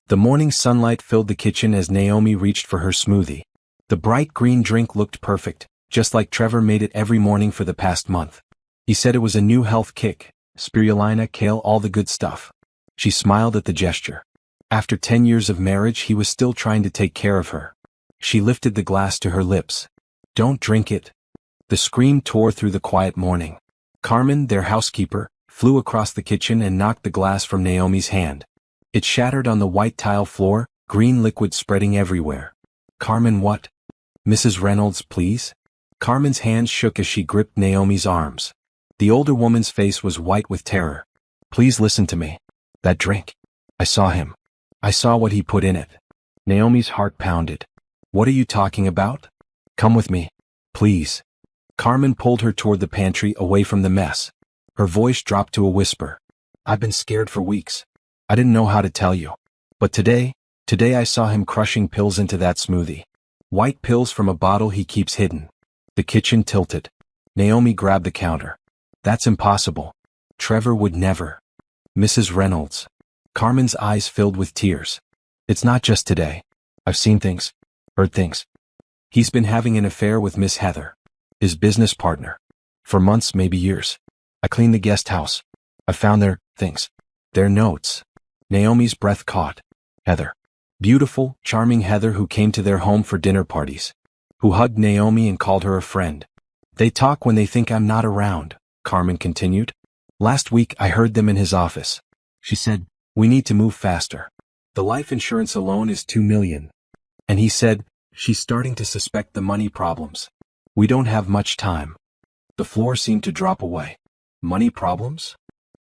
The morning sunlight filled the kitchen as Naomi reached for her smoothie. The bright green drink looked perfect, just like Trevor made it every morning for the past month. He said it was a new health kick, spirulina, kale, all the good stuff. She smiled at the gesture. After 10 years of marriage, he was still trying to take care of her. She lifted the glass to her lips. "Don't drink it." The scream tore through the quiet morning. Carmen, their housekeeper, flew across the kitchen and knocked the glass from Naomi's hand. It shattered on the white tile floor, green liquid spreading everywhere. "Carmen, what?" "Mrs. Reynolds, please?" Carmen's hands shook as she gripped Naomi's arms. The older woman's face was white with terror. "Please listen to me. That drink. I saw him. I saw what he put in it." Naomi's heart pounded. "What are you talking about? Come with me. Please." Carmen pulled her toward the pantry, away from the mess. Her voice dropped to a whisper. "I've been scared for weeks. I didn't know how to tell you. But today I saw him crushing pills into that smoothie. White pills from a bottle he keeps hidden." The kitchen tilted. Naomi grabbed the counter. "That's impossible. Trevor would never." "Mrs. Reynolds." Carmen's eyes filled with tears. "It's not just today. I've seen things, heard things. He's been having an affair with Miss Heather, his business partner. For months, maybe years. I cleaned the guest house. I found their things. Their notes." Naomi's breath caught. Heather. Beautiful, charming Heather, who came to their home for dinner parties. Who hugged Naomi and called her a friend. "They talk when they think I'm not around," Carmen continued. "Last week I heard them in his office. She said, 'We need to move faster. The life insurance alone is $2 million. And he said, 'She's starting to suspect the money problems. We don't have much time.'" The floor seemed to drop away. "Money problems?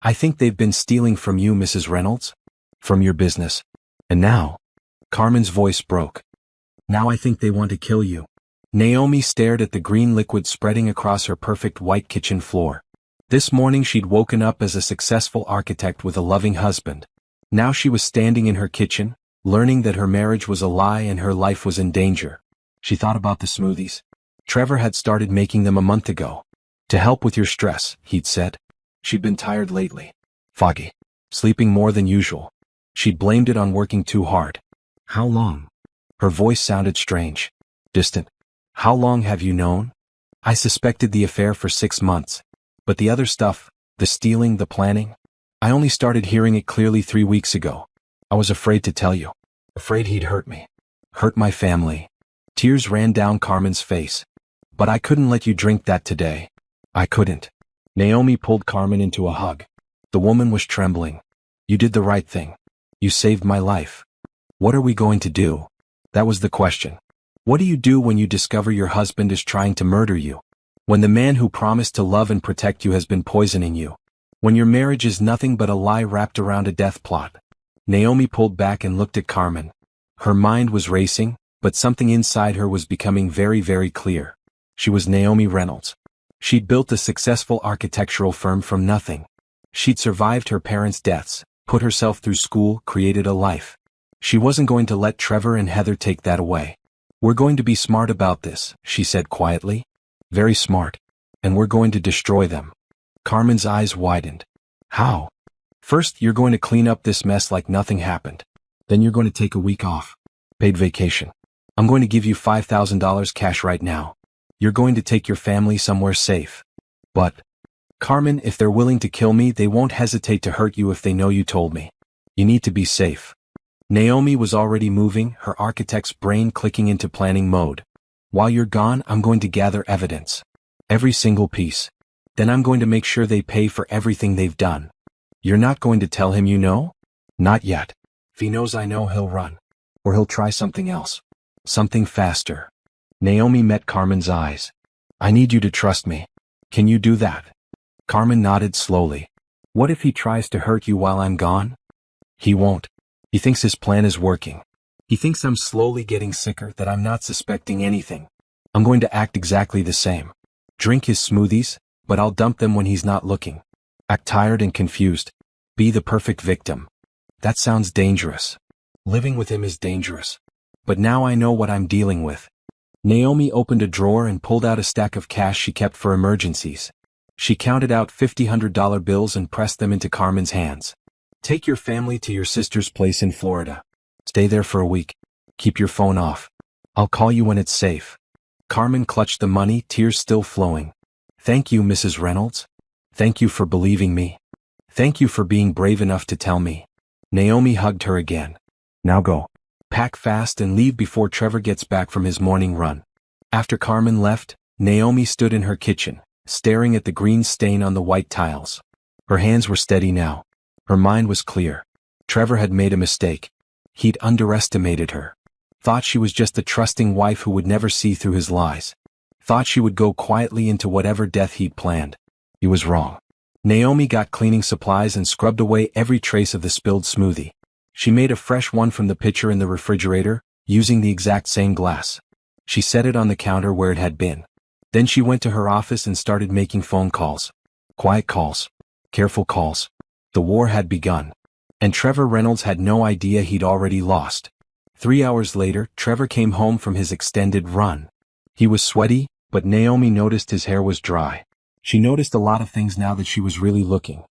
I think they've been stealing from you, Mrs. Reynolds. From your business. And now," Carmen's voice broke, "now I think they want to kill you." Naomi stared at the green liquid spreading across her perfect white kitchen floor. This morning she'd woken up as a successful architect with a loving husband. Now she was standing in her kitchen, learning that her marriage was a lie and her life was in danger. She thought about the smoothies. Trevor had started making them a month ago. "To help with your stress," he'd said. She'd been tired lately. Foggy. Sleeping more than usual. She'd blamed it on working too hard. "How long?" Her voice sounded strange. Distant. "How long have you known?" "I suspected the affair for 6 months. But the other stuff, the stealing, the planning, I only started hearing it clearly 3 weeks ago. I was afraid to tell you. Afraid he'd hurt me. Hurt my family." Tears ran down Carmen's face. "But I couldn't let you drink that today. I couldn't." Naomi pulled Carmen into a hug. The woman was trembling. "You did the right thing. You saved my life. What are we going to do?" That was the question. What do you do when you discover your husband is trying to murder you? When the man who promised to love and protect you has been poisoning you? When your marriage is nothing but a lie wrapped around a death plot? Naomi pulled back and looked at Carmen. Her mind was racing, but something inside her was becoming very, very clear. She was Naomi Reynolds. She'd built a successful architectural firm from nothing. She'd survived her parents' deaths, put herself through school, created a life. She wasn't going to let Trevor and Heather take that away. "We're going to be smart about this," she said quietly. "Very smart. And we're going to destroy them." Carmen's eyes widened. "How?" "First, you're going to clean up this mess like nothing happened. Then you're going to take a week off. Paid vacation. I'm going to give you $5,000 cash right now. You're going to take your family somewhere safe. But, Carmen, if they're willing to kill me, they won't hesitate to hurt you if they know you told me. You need to be safe." Naomi was already moving, her architect's brain clicking into planning mode. "While you're gone, I'm going to gather evidence. Every single piece. Then I'm going to make sure they pay for everything they've done." "You're not going to tell him you know?" "Not yet. If he knows I know, he'll run. Or he'll try something else. Something faster." Naomi met Carmen's eyes. "I need you to trust me. Can you do that?" Carmen nodded slowly. "What if he tries to hurt you while I'm gone?" "He won't. He thinks his plan is working. He thinks I'm slowly getting sicker, that I'm not suspecting anything. I'm going to act exactly the same. Drink his smoothies, but I'll dump them when he's not looking. Act tired and confused. Be the perfect victim." That sounds dangerous. Living with him is dangerous. But now I know what I'm dealing with. Naomi opened a drawer and pulled out a stack of cash she kept for emergencies. She counted out $100 bills and pressed them into Carmen's hands. "Take your family to your sister's place in Florida. Stay there for a week. Keep your phone off. I'll call you when it's safe. Carmen clutched the money, tears still flowing. Thank you, Mrs. Reynolds. Thank you for believing me. Thank you for being brave enough to tell me. Naomi hugged her again. Now go. Pack fast and leave before Trevor gets back from his morning run. After Carmen left, Naomi stood in her kitchen, staring at the green stain on the white tiles. Her hands were steady now. Her mind was clear. Trevor had made a mistake. He'd underestimated her. Thought she was just a trusting wife who would never see through his lies. Thought she would go quietly into whatever death he'd planned. He was wrong. Naomi got cleaning supplies and scrubbed away every trace of the spilled smoothie. She made a fresh one from the pitcher in the refrigerator, using the exact same glass. She set it on the counter where it had been. Then she went to her office and started making phone calls. Quiet calls. Careful calls. The war had begun. And Trevor Reynolds had no idea he'd already lost. 3 hours later, Trevor came home from his extended run. He was sweaty, but Naomi noticed his hair was dry. She noticed a lot of things now that she was really looking.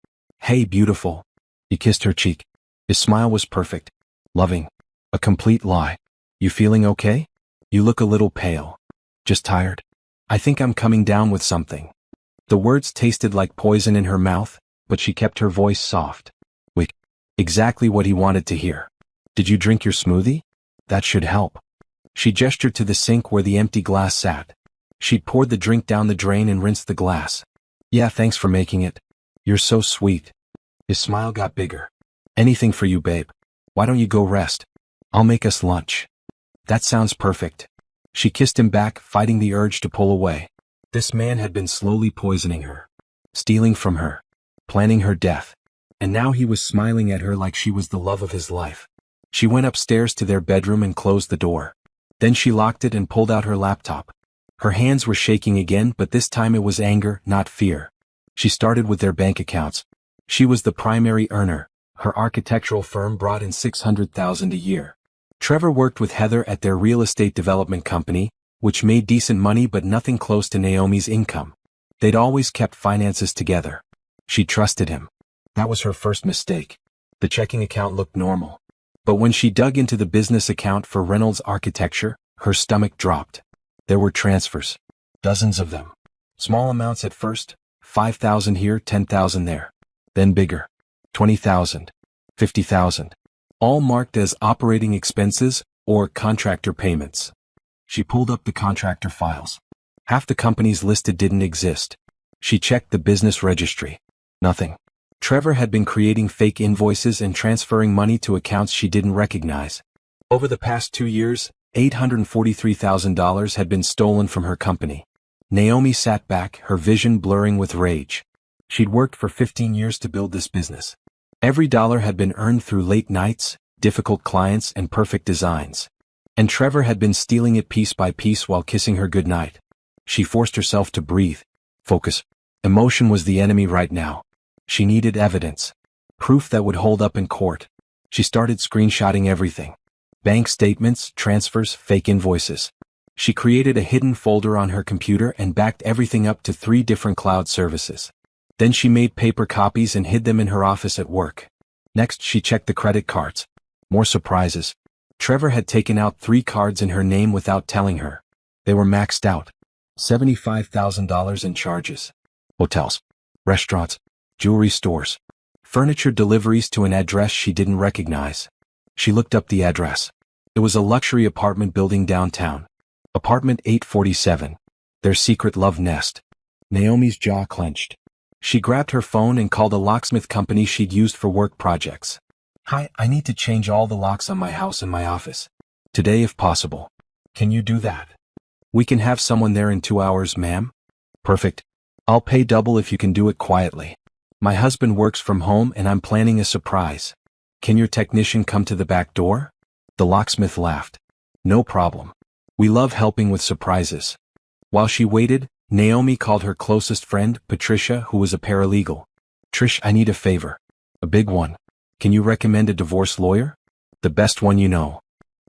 Hey, beautiful. He kissed her cheek. His smile was perfect. Loving. A complete lie. You feeling okay? You look a little pale. Just tired? I think I'm coming down with something. The words tasted like poison in her mouth, but she kept her voice soft. Wait. Exactly what he wanted to hear. Did you drink your smoothie? That should help. She gestured to the sink where the empty glass sat. She'd poured the drink down the drain and rinsed the glass. Yeah, thanks for making it. You're so sweet. His smile got bigger. Anything for you, babe. Why don't you go rest? I'll make us lunch. That sounds perfect. She kissed him back, fighting the urge to pull away. This man had been slowly poisoning her, stealing from her, planning her death. And now he was smiling at her like she was the love of his life. She went upstairs to their bedroom and closed the door. Then she locked it and pulled out her laptop. Her hands were shaking again, but this time it was anger, not fear. She started with their bank accounts. She was the primary earner. Her architectural firm brought in $600,000 a year. Trevor worked with Heather at their real estate development company, which made decent money but nothing close to Naomi's income. They'd always kept finances together. She trusted him. That was her first mistake. The checking account looked normal. But when she dug into the business account for Reynolds Architecture, her stomach dropped. There were transfers. Dozens of them. Small amounts at first, $5,000 here, $10,000 there. Then bigger. $20,000. $50,000. All marked as operating expenses or contractor payments. She pulled up the contractor files. Half the companies listed didn't exist. She checked the business registry. Nothing. Trevor had been creating fake invoices and transferring money to accounts she didn't recognize. Over the past 2 years, $843,000 had been stolen from her company. Naomi sat back, her vision blurring with rage. She'd worked for 15 years to build this business. Every dollar had been earned through late nights, difficult clients, and perfect designs. And Trevor had been stealing it piece by piece while kissing her goodnight. She forced herself to breathe. Focus. Emotion was the enemy right now. She needed evidence. Proof that would hold up in court. She started screenshotting everything. Bank statements, transfers, fake invoices. She created a hidden folder on her computer and backed everything up to 3 different cloud services. Then she made paper copies and hid them in her office at work. Next, she checked the credit cards. More surprises. Trevor had taken out 3 cards in her name without telling her. They were maxed out. $75,000 in charges. Hotels, restaurants, jewelry stores, furniture deliveries to an address she didn't recognize. She looked up the address. It was a luxury apartment building downtown. Apartment 847. Their secret love nest. Naomi's jaw clenched. She grabbed her phone and called a locksmith company she'd used for work projects. Hi, I need to change all the locks on my house and my office. Today if possible. Can you do that? We can have someone there in 2 hours, ma'am. Perfect. I'll pay double if you can do it quietly. My husband works from home and I'm planning a surprise. Can your technician come to the back door? The locksmith laughed. No problem. We love helping with surprises. While she waited, Naomi called her closest friend, Patricia, who was a paralegal. Trish, I need a favor. A big one. Can you recommend a divorce lawyer? The best one you know.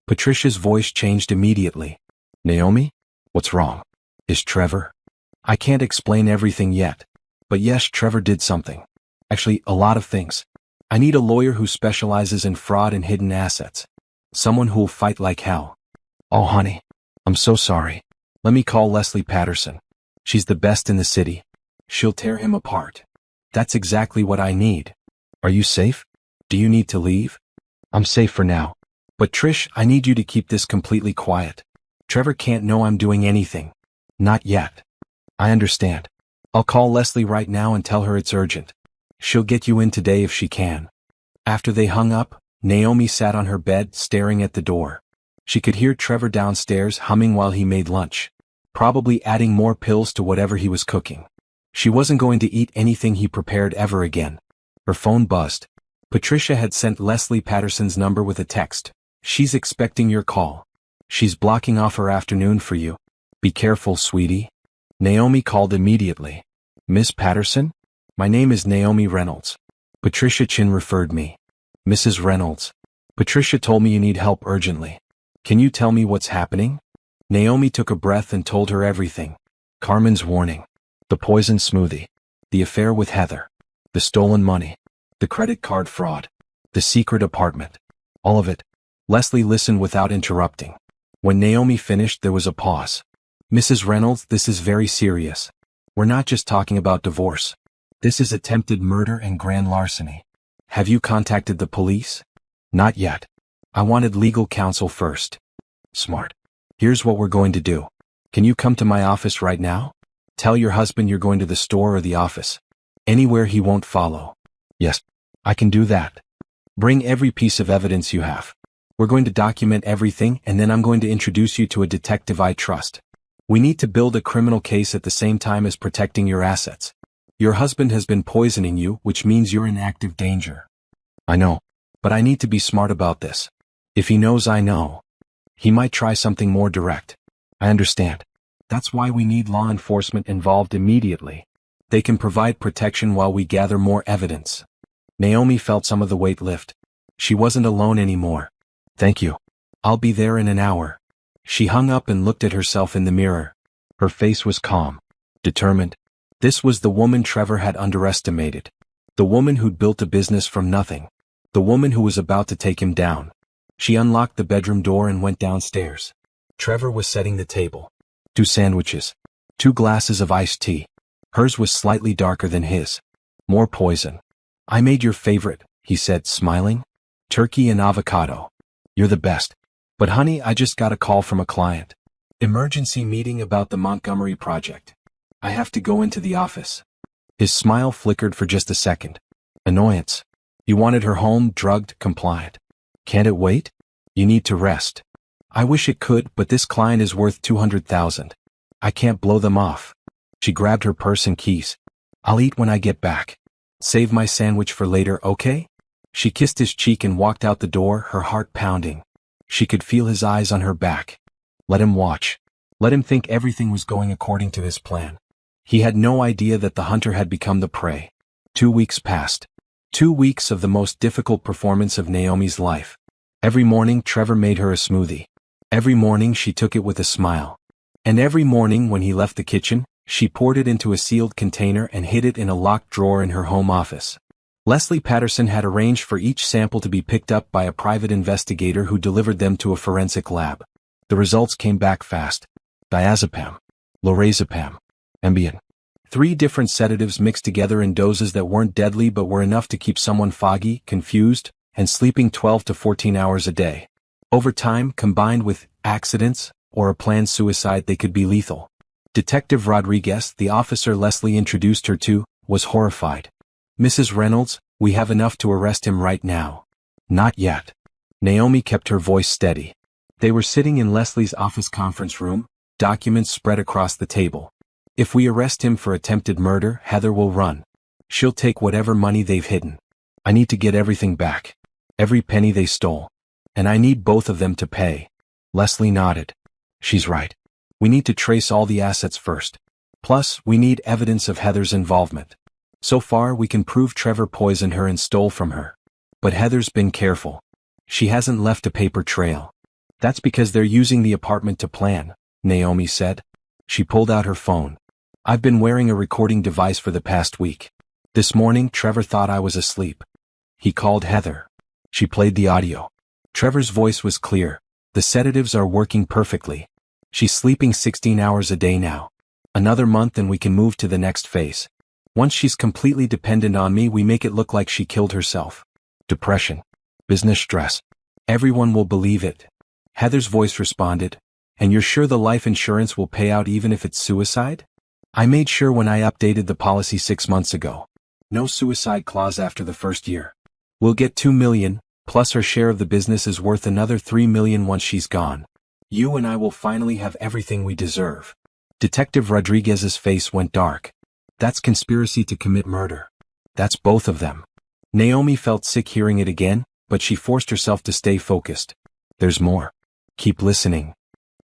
Patricia's voice changed immediately. Naomi? What's wrong? Is Trevor? I can't explain everything yet. But yes, Trevor did something. Actually, a lot of things. I need a lawyer who specializes in fraud and hidden assets. Someone who'll fight like hell. Oh honey, I'm so sorry. Let me call Leslie Patterson. She's the best in the city. She'll tear him apart. That's exactly what I need. Are you safe? Do you need to leave? I'm safe for now. But Trish, I need you to keep this completely quiet. Trevor can't know I'm doing anything. Not yet. I understand. I'll call Leslie right now and tell her it's urgent. She'll get you in today if she can. After they hung up, Naomi sat on her bed staring at the door. She could hear Trevor downstairs humming while he made lunch, probably adding more pills to whatever he was cooking. She wasn't going to eat anything he prepared ever again. Her phone buzzed. Patricia had sent Leslie Patterson's number with a text. She's expecting your call. She's blocking off her afternoon for you. Be careful, sweetie. Naomi called immediately. Miss Patterson? My name is Naomi Reynolds. Patricia Chin referred me. Mrs. Reynolds. Patricia told me you need help urgently. Can you tell me what's happening? Naomi took a breath and told her everything. Carmen's warning. The poison smoothie. The affair with Heather. The stolen money. The credit card fraud. The secret apartment. All of it. Leslie listened without interrupting. When Naomi finished, there was a pause. Mrs. Reynolds, this is very serious. We're not just talking about divorce. This is attempted murder and grand larceny. Have you contacted the police? Not yet. I wanted legal counsel first. Smart. Here's what we're going to do. Can you come to my office right now? Tell your husband you're going to the store or the office. Anywhere he won't follow. Yes, I can do that. Bring every piece of evidence you have. We're going to document everything and then I'm going to introduce you to a detective I trust. We need to build a criminal case at the same time as protecting your assets. Your husband has been poisoning you, which means you're in active danger. I know, but I need to be smart about this. If he knows I know, he might try something more direct. I understand. That's why we need law enforcement involved immediately. They can provide protection while we gather more evidence. Naomi felt some of the weight lift. She wasn't alone anymore. Thank you. I'll be there in an hour. She hung up and looked at herself in the mirror. Her face was calm, determined. This was the woman Trevor had underestimated. The woman who'd built a business from nothing. The woman who was about to take him down. She unlocked the bedroom door and went downstairs. Trevor was setting the table. 2 sandwiches. 2 glasses of iced tea. Hers was slightly darker than his. More poison. I made your favorite, he said, smiling. Turkey and avocado. You're the best. But honey, I just got a call from a client. Emergency meeting about the Montgomery project. I have to go into the office. His smile flickered for just a second. Annoyance. You wanted her home, drugged, compliant. Can't it wait? You need to rest. I wish it could, but this client is worth $200,000. I can't blow them off. She grabbed her purse and keys. I'll eat when I get back. Save my sandwich for later, okay? She kissed his cheek and walked out the door, her heart pounding. She could feel his eyes on her back. Let him watch. Let him think everything was going according to his plan. He had no idea that the hunter had become the prey. 2 weeks passed. 2 weeks of the most difficult performance of Naomi's life. Every morning Trevor made her a smoothie. Every morning she took it with a smile. And every morning when he left the kitchen, she poured it into a sealed container and hid it in a locked drawer in her home office. Leslie Patterson had arranged for each sample to be picked up by a private investigator who delivered them to a forensic lab. The results came back fast. Diazepam, lorazepam, Ambien. 3 different sedatives mixed together in doses that weren't deadly but were enough to keep someone foggy, confused, and sleeping 12 to 14 hours a day. Over time, combined with accidents or a planned suicide, they could be lethal. Detective Rodriguez, the officer Leslie introduced her to, was horrified. Mrs. Reynolds, we have enough to arrest him right now. Not yet. Naomi kept her voice steady. They were sitting in Leslie's office conference room, documents spread across the table. If we arrest him for attempted murder, Heather will run. She'll take whatever money they've hidden. I need to get everything back. Every penny they stole. And I need both of them to pay. Leslie nodded. She's right. We need to trace all the assets first. Plus, we need evidence of Heather's involvement. So far, we can prove Trevor poisoned her and stole from her. But Heather's been careful. She hasn't left a paper trail. That's because they're using the apartment to plan, Naomi said. She pulled out her phone. I've been wearing a recording device for the past week. This morning, Trevor thought I was asleep. He called Heather. She played the audio. Trevor's voice was clear. The sedatives are working perfectly. She's sleeping 16 hours a day now. Another month and we can move to the next phase. Once she's completely dependent on me, we make it look like she killed herself. Depression. Business stress. Everyone will believe it. Heather's voice responded. And you're sure the life insurance will pay out even if it's suicide? I made sure when I updated the policy 6 months ago. No suicide clause after the first year. We'll get $2 million, plus her share of the business is worth another $3 million once she's gone. You and I will finally have everything we deserve. Detective Rodriguez's face went dark. That's conspiracy to commit murder. That's both of them. Naomi felt sick hearing it again, but she forced herself to stay focused. There's more. Keep listening.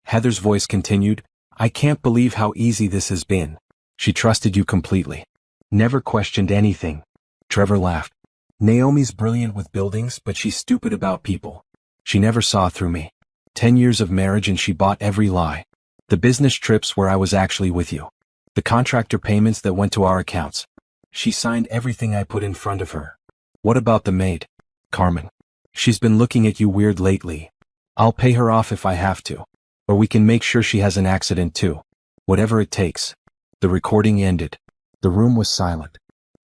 Heather's voice continued. I can't believe how easy this has been. She trusted you completely. Never questioned anything. Trevor laughed. Naomi's brilliant with buildings, but she's stupid about people. She never saw through me. 10 years of marriage and she bought every lie. The business trips where I was actually with you. The contractor payments that went to our accounts. She signed everything I put in front of her. What about the maid? Carmen. She's been looking at you weird lately. I'll pay her off if I have to. Or we can make sure she has an accident too. Whatever it takes. The recording ended. The room was silent.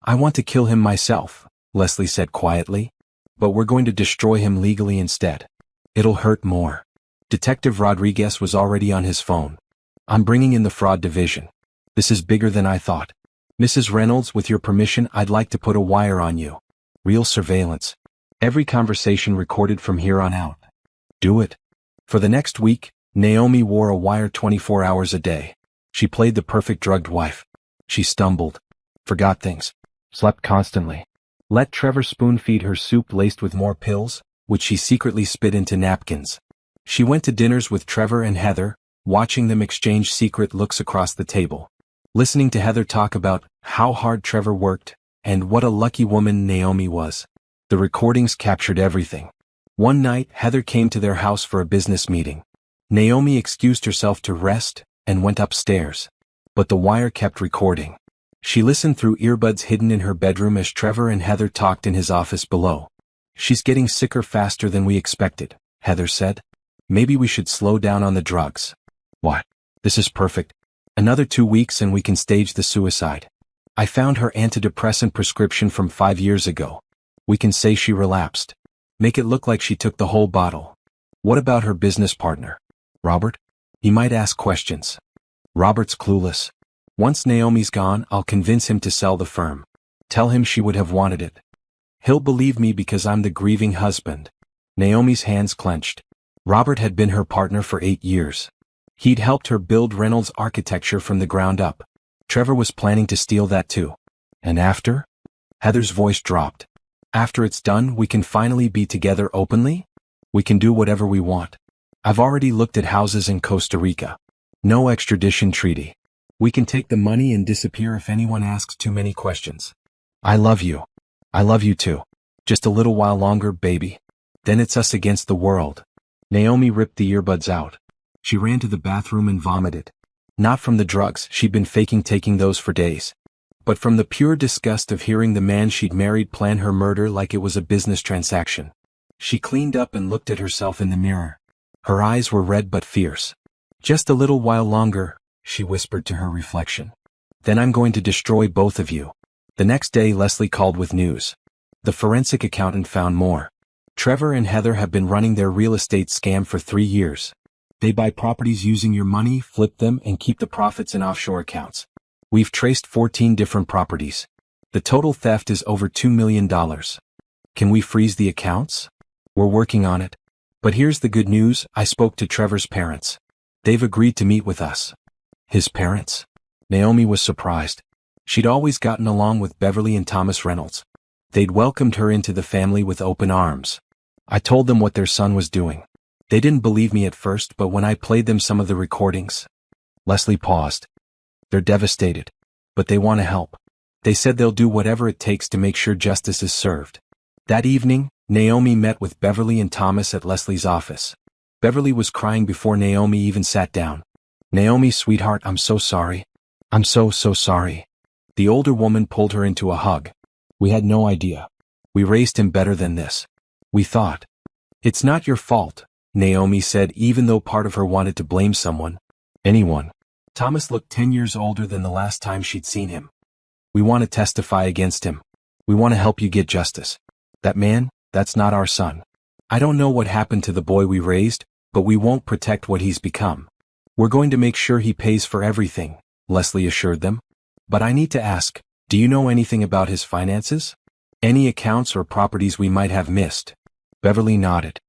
I want to kill him myself, Leslie said quietly. But we're going to destroy him legally instead. It'll hurt more. Detective Rodriguez was already on his phone. I'm bringing in the fraud division. This is bigger than I thought. Mrs. Reynolds, with your permission, I'd like to put a wire on you. Real surveillance. Every conversation recorded from here on out. Do it. For the next week, Naomi wore a wire 24 hours a day. She played the perfect drugged wife. She stumbled. Forgot things. Slept constantly. Let Trevor spoon-feed her soup laced with more pills, which she secretly spit into napkins. She went to dinners with Trevor and Heather, watching them exchange secret looks across the table. Listening to Heather talk about how hard Trevor worked, and what a lucky woman Naomi was. The recordings captured everything. One night, Heather came to their house for a business meeting. Naomi excused herself to rest, and went upstairs. But the wire kept recording. She listened through earbuds hidden in her bedroom as Trevor and Heather talked in his office below. She's getting sicker faster than we expected, Heather said. Maybe we should slow down on the drugs. What? This is perfect. Another 2 weeks and we can stage the suicide. I found her antidepressant prescription from 5 years ago. We can say she relapsed. Make it look like she took the whole bottle. What about her business partner? Robert? He might ask questions. Robert's clueless. Once Naomi's gone, I'll convince him to sell the firm. Tell him she would have wanted it. He'll believe me because I'm the grieving husband. Naomi's hands clenched. Robert had been her partner for 8 years. He'd helped her build Reynolds Architecture from the ground up. Trevor was planning to steal that too. And after? Heather's voice dropped. After it's done, we can finally be together openly? We can do whatever we want. I've already looked at houses in Costa Rica. No extradition treaty. We can take the money and disappear if anyone asks too many questions. I love you. I love you too. Just a little while longer, baby. Then it's us against the world. Naomi ripped the earbuds out. She ran to the bathroom and vomited. Not from the drugs, she'd been faking taking those for days. But from the pure disgust of hearing the man she'd married plan her murder like it was a business transaction. She cleaned up and looked at herself in the mirror. Her eyes were red but fierce. Just a little while longer, she whispered to her reflection. Then I'm going to destroy both of you. The next day Leslie called with news. The forensic accountant found more. Trevor and Heather have been running their real estate scam for 3 years. They buy properties using your money, flip them, and keep the profits in offshore accounts. We've traced 14 different properties. The total theft is over $2 million. Can we freeze the accounts? We're working on it. But here's the good news, I spoke to Trevor's parents. They've agreed to meet with us. His parents? Naomi was surprised. She'd always gotten along with Beverly and Thomas Reynolds. They'd welcomed her into the family with open arms. I told them what their son was doing. They didn't believe me at first, but when I played them some of the recordings. Leslie paused. They're devastated. But they want to help. They said they'll do whatever it takes to make sure justice is served. That evening, Naomi met with Beverly and Thomas at Leslie's office. Beverly was crying before Naomi even sat down. Naomi, sweetheart, I'm so sorry. I'm so sorry. The older woman pulled her into a hug. We had no idea. We raised him better than this. We thought. It's not your fault, Naomi said, even though part of her wanted to blame someone. Anyone. Thomas looked 10 years older than the last time she'd seen him. We want to testify against him. We want to help you get justice. That man, that's not our son. I don't know what happened to the boy we raised, but we won't protect what he's become. We're going to make sure he pays for everything, Leslie assured them. But I need to ask, do you know anything about his finances? Any accounts or properties we might have missed? Beverly nodded.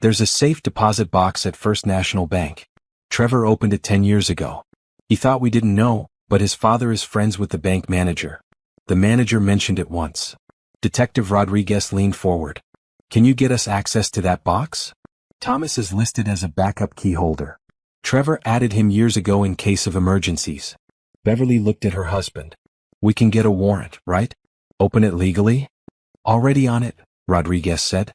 There's a safe deposit box at First National Bank. Trevor opened it 10 years ago. He thought we didn't know, but his father is friends with the bank manager. The manager mentioned it once. Detective Rodriguez leaned forward. Can you get us access to that box? Thomas is listed as a backup key holder. Trevor added him years ago in case of emergencies. Beverly looked at her husband. We can get a warrant, right? Open it legally? Already on it, Rodriguez said.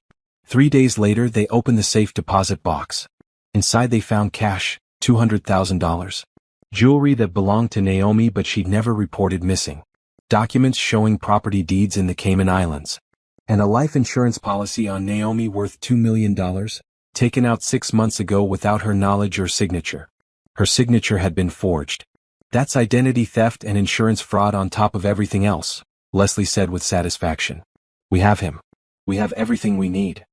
3 days later they opened the safe deposit box. Inside they found cash, $200,000. Jewelry that belonged to Naomi but she'd never reported missing. Documents showing property deeds in the Cayman Islands. And a life insurance policy on Naomi worth $2 million, taken out 6 months ago without her knowledge or signature. Her signature had been forged. That's identity theft and insurance fraud on top of everything else, Leslie said with satisfaction. We have him. We have everything we need.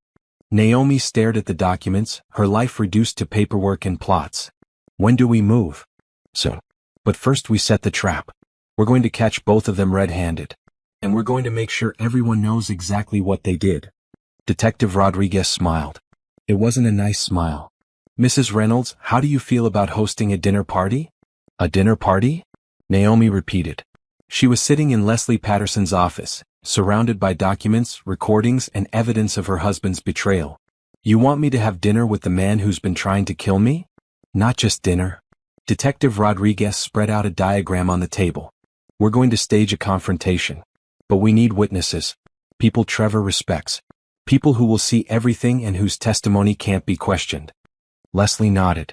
Naomi stared at the documents, her life reduced to paperwork and plots. When do we move? Soon. But first we set the trap. We're going to catch both of them red-handed. And we're going to make sure everyone knows exactly what they did. Detective Rodriguez smiled. It wasn't a nice smile. Mrs. Reynolds, how do you feel about hosting a dinner party? A dinner party? Naomi repeated. She was sitting in Leslie Patterson's office, surrounded by documents, recordings, and evidence of her husband's betrayal. You want me to have dinner with the man who's been trying to kill me? Not just dinner. Detective Rodriguez spread out a diagram on the table. We're going to stage a confrontation. But we need witnesses. People Trevor respects. People who will see everything and whose testimony can't be questioned. Leslie nodded.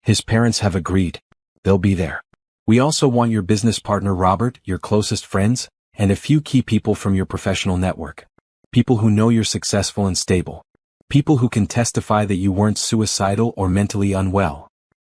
His parents have agreed. They'll be there. We also want your business partner Robert, your closest friends, and a few key people from your professional network. People who know you're successful and stable. People who can testify that you weren't suicidal or mentally unwell.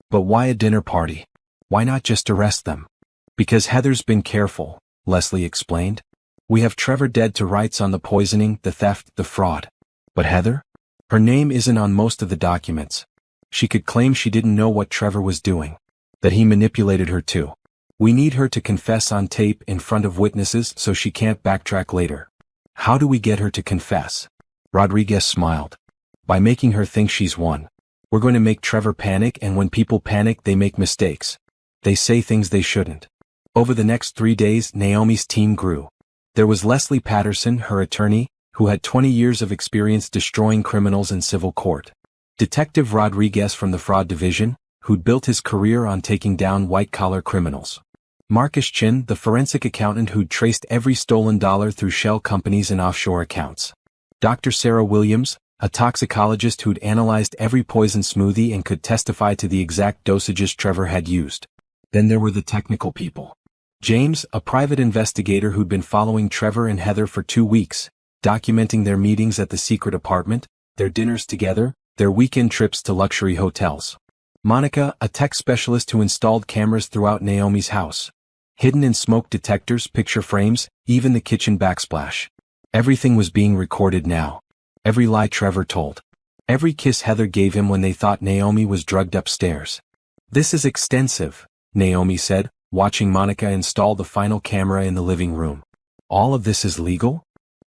But why a dinner party? Why not just arrest them? Because Heather's been careful, Leslie explained. We have Trevor dead to rights on the poisoning, the theft, the fraud. But Heather? Her name isn't on most of the documents. She could claim she didn't know what Trevor was doing. That he manipulated her too. We need her to confess on tape in front of witnesses so she can't backtrack later. How do we get her to confess? Rodriguez smiled. By making her think she's won. We're going to make Trevor panic, and when people panic they make mistakes. They say things they shouldn't. Over the next 3 days Naomi's team grew. There was Leslie Patterson, her attorney, who had 20 years of experience destroying criminals in civil court. Detective Rodriguez from the fraud division, who'd built his career on taking down white-collar criminals. Marcus Chin, the forensic accountant who'd traced every stolen dollar through shell companies and offshore accounts. Dr. Sarah Williams, a toxicologist who'd analyzed every poison smoothie and could testify to the exact dosages Trevor had used. Then there were the technical people. James, a private investigator who'd been following Trevor and Heather for 2 weeks, documenting their meetings at the secret apartment, their dinners together, their weekend trips to luxury hotels. Monica, a tech specialist who installed cameras throughout Naomi's house. Hidden in smoke detectors, picture frames, even the kitchen backsplash. Everything was being recorded now. Every lie Trevor told. Every kiss Heather gave him when they thought Naomi was drugged upstairs. This is extensive, Naomi said, watching Monica install the final camera in the living room. All of this is legal?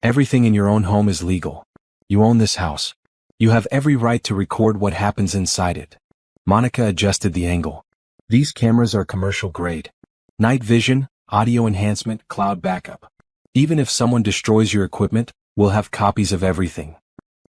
Everything in your own home is legal. You own this house. You have every right to record what happens inside it. Monica adjusted the angle. These cameras are commercial grade. Night vision, audio enhancement, cloud backup. Even if someone destroys your equipment, we'll have copies of everything.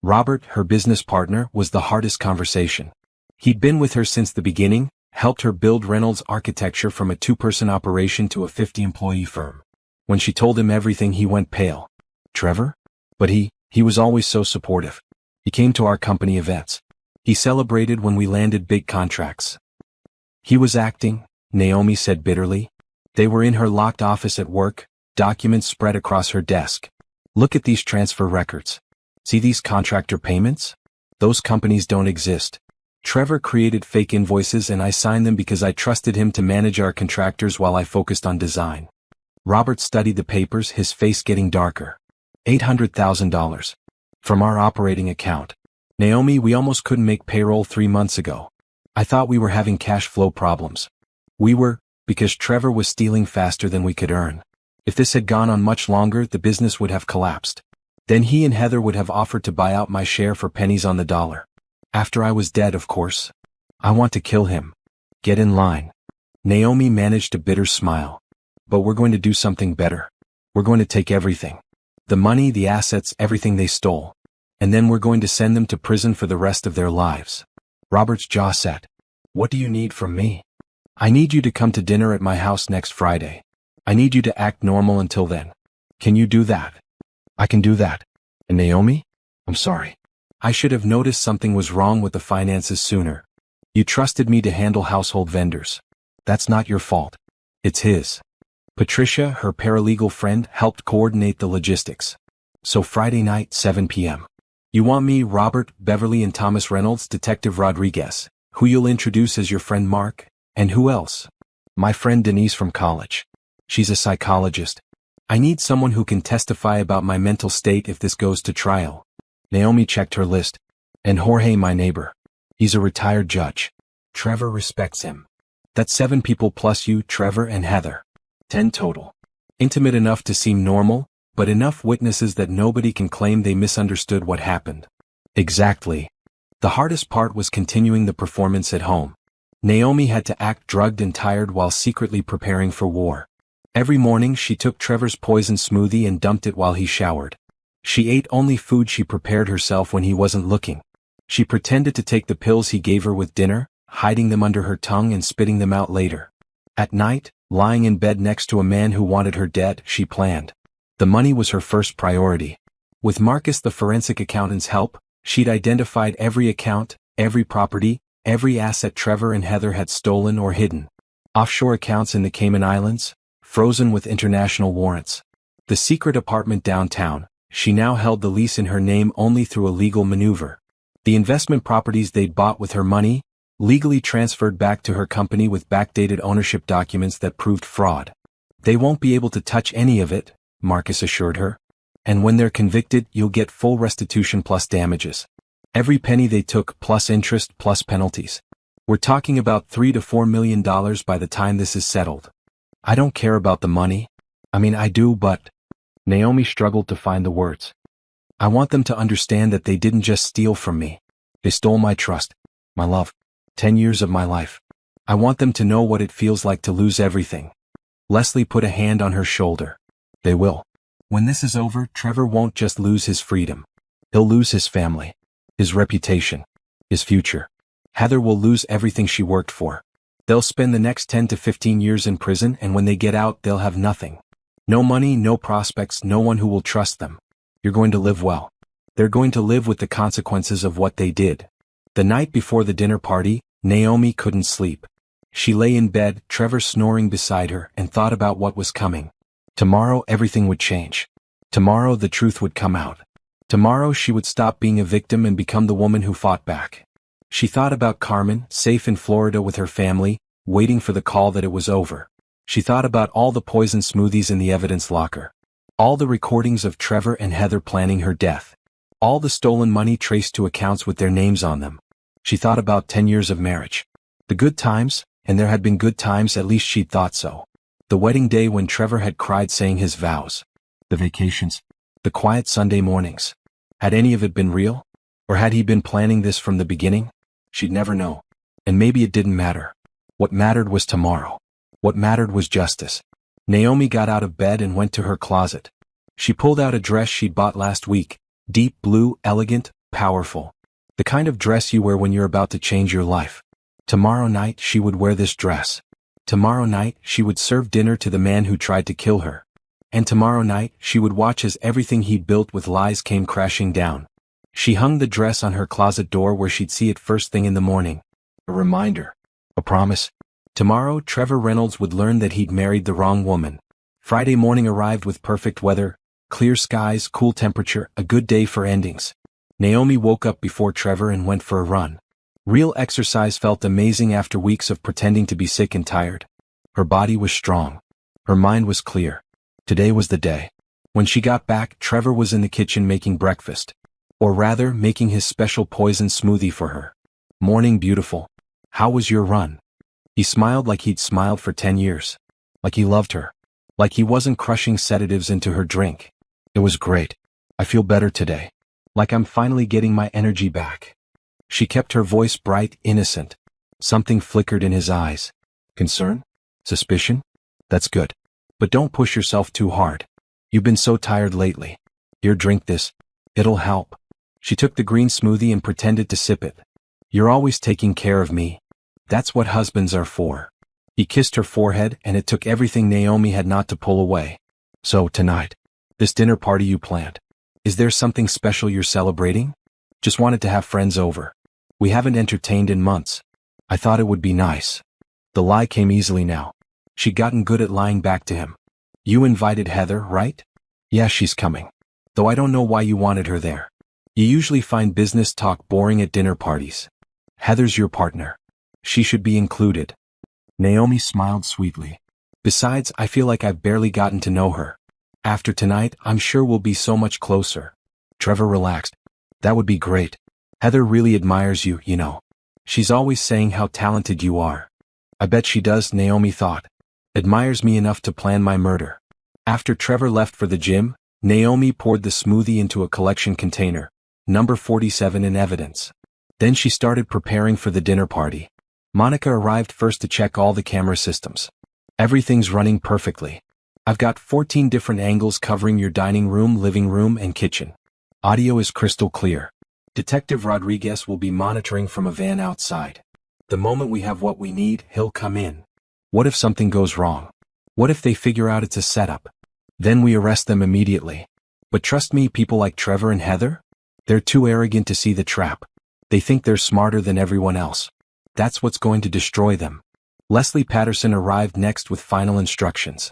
Robert, her business partner, was the hardest conversation. He'd been with her since the beginning, helped her build Reynolds Architecture from a 2-person operation to a 50-employee firm. When she told him everything he went pale. Trevor? But he was always so supportive. He came to our company events. He celebrated when we landed big contracts. He was acting, Naomi said bitterly. They were in her locked office at work, documents spread across her desk. Look at these transfer records. See these contractor payments? Those companies don't exist. Trevor created fake invoices and I signed them because I trusted him to manage our contractors while I focused on design. Robert studied the papers, his face getting darker. $800,000. From our operating account. Naomi, we almost couldn't make payroll 3 months ago. I thought we were having cash flow problems. We were, because Trevor was stealing faster than we could earn. If this had gone on much longer, the business would have collapsed. Then he and Heather would have offered to buy out my share for pennies on the dollar. After I was dead, of course. I want to kill him. Get in line. Naomi managed a bitter smile. But we're going to do something better. We're going to take everything. The money, the assets, everything they stole. And then we're going to send them to prison for the rest of their lives. Robert's jaw set. What do you need from me? I need you to come to dinner at my house next Friday. I need you to act normal until then. Can you do that? I can do that. And Naomi? I'm sorry. I should have noticed something was wrong with the finances sooner. You trusted me to handle household vendors. That's not your fault. It's his. Patricia, her paralegal friend, helped coordinate the logistics. So Friday night, 7 p.m. You want me, Robert, Beverly and Thomas Reynolds, Detective Rodriguez, who you'll introduce as your friend Mark, and who else? My friend Denise from college. She's a psychologist. I need someone who can testify about my mental state if this goes to trial. Naomi checked her list. And Jorge, my neighbor. He's a retired judge. Trevor respects him. That's 7 people plus you, Trevor and Heather. 10 total. Intimate enough to seem normal, but enough witnesses that nobody can claim they misunderstood what happened. Exactly. The hardest part was continuing the performance at home. Naomi had to act drugged and tired while secretly preparing for war. Every morning she took Trevor's poison smoothie and dumped it while he showered. She ate only food she prepared herself when he wasn't looking. She pretended to take the pills he gave her with dinner, hiding them under her tongue and spitting them out later. At night, lying in bed next to a man who wanted her dead, she planned. The money was her first priority. With Marcus, the forensic accountant's help, she'd identified every account, every property, every asset Trevor and Heather had stolen or hidden. Offshore accounts in the Cayman Islands, frozen with international warrants. The secret apartment downtown, she now held the lease in her name only through a legal maneuver. The investment properties they'd bought with her money, legally transferred back to her company with backdated ownership documents that proved fraud. They won't be able to touch any of it, Marcus assured her. And when they're convicted, you'll get full restitution plus damages. Every penny they took plus interest plus penalties. We're talking about $3 to $4 million by the time this is settled. I don't care about the money. I mean, I do, but... Naomi struggled to find the words. I want them to understand that they didn't just steal from me. They stole my trust, my love, 10 years of my life. I want them to know what it feels like to lose everything. Leslie put a hand on her shoulder. They will. When this is over, Trevor won't just lose his freedom. He'll lose his family, his reputation, his future. Heather will lose everything she worked for. They'll spend the next 10 to 15 years in prison, and when they get out, they'll have nothing. No money, no prospects, no one who will trust them. You're going to live well. They're going to live with the consequences of what they did. The night before the dinner party, Naomi couldn't sleep. She lay in bed, Trevor snoring beside her, and thought about what was coming. Tomorrow everything would change. Tomorrow the truth would come out. Tomorrow she would stop being a victim and become the woman who fought back. She thought about Carmen, safe in Florida with her family, waiting for the call that it was over. She thought about all the poison smoothies in the evidence locker. All the recordings of Trevor and Heather planning her death. All the stolen money traced to accounts with their names on them. She thought about 10 years of marriage. The good times, and there had been good times, at least she'd thought so. The wedding day when Trevor had cried saying his vows. The vacations. The quiet Sunday mornings. Had any of it been real? Or had he been planning this from the beginning? She'd never know. And maybe it didn't matter. What mattered was tomorrow. What mattered was justice. Naomi got out of bed and went to her closet. She pulled out a dress she'd bought last week. Deep blue, elegant, powerful. The kind of dress you wear when you're about to change your life. Tomorrow night she would wear this dress. Tomorrow night she would serve dinner to the man who tried to kill her. And tomorrow night she would watch as everything he'd built with lies came crashing down. She hung the dress on her closet door where she'd see it first thing in the morning. A reminder. A promise. Tomorrow Trevor Reynolds would learn that he'd married the wrong woman. Friday morning arrived with perfect weather, clear skies, cool temperature, a good day for endings. Naomi woke up before Trevor and went for a run. Real exercise felt amazing after weeks of pretending to be sick and tired. Her body was strong. Her mind was clear. Today was the day. When she got back, Trevor was in the kitchen making breakfast. Or rather, making his special poison smoothie for her. "Morning, beautiful. How was your run?" He smiled like he'd smiled for 10 years. Like he loved her. Like he wasn't crushing sedatives into her drink. "It was great. I feel better today. Like I'm finally getting my energy back." She kept her voice bright, innocent. Something flickered in his eyes. Concern? Suspicion? That's good. But don't push yourself too hard. You've been so tired lately. Here, drink this. It'll help. She took the green smoothie and pretended to sip it. "You're always taking care of me. That's what husbands are for." He kissed her forehead, and it took everything Naomi had not to pull away. "So, tonight, this dinner party you planned. Is there something special you're celebrating?" "Just wanted to have friends over. We haven't entertained in months. I thought it would be nice." The lie came easily now. She'd gotten good at lying back to him. "You invited Heather, right?" "Yeah, she's coming. Though I don't know why you wanted her there. You usually find business talk boring at dinner parties. Heather's your partner. She should be included." Naomi smiled sweetly. "Besides, I feel like I've barely gotten to know her. After tonight, I'm sure we'll be so much closer." Trevor relaxed. "That would be great. Heather really admires you, you know. She's always saying how talented you are." "I bet she does," Naomi thought. "Admires me enough to plan my murder." After Trevor left for the gym, Naomi poured the smoothie into a collection container, number 47 in evidence. Then she started preparing for the dinner party. Monica arrived first to check all the camera systems. "Everything's running perfectly. I've got 14 different angles covering your dining room, living room, and kitchen. Audio is crystal clear. Detective Rodriguez will be monitoring from a van outside. The moment we have what we need, he'll come in. What if something goes wrong? What if they figure out it's a setup? Then we arrest them immediately. But trust me, people like Trevor and Heather? They're too arrogant to see the trap. They think they're smarter than everyone else. That's what's going to destroy them." Leslie Patterson arrived next with final instructions.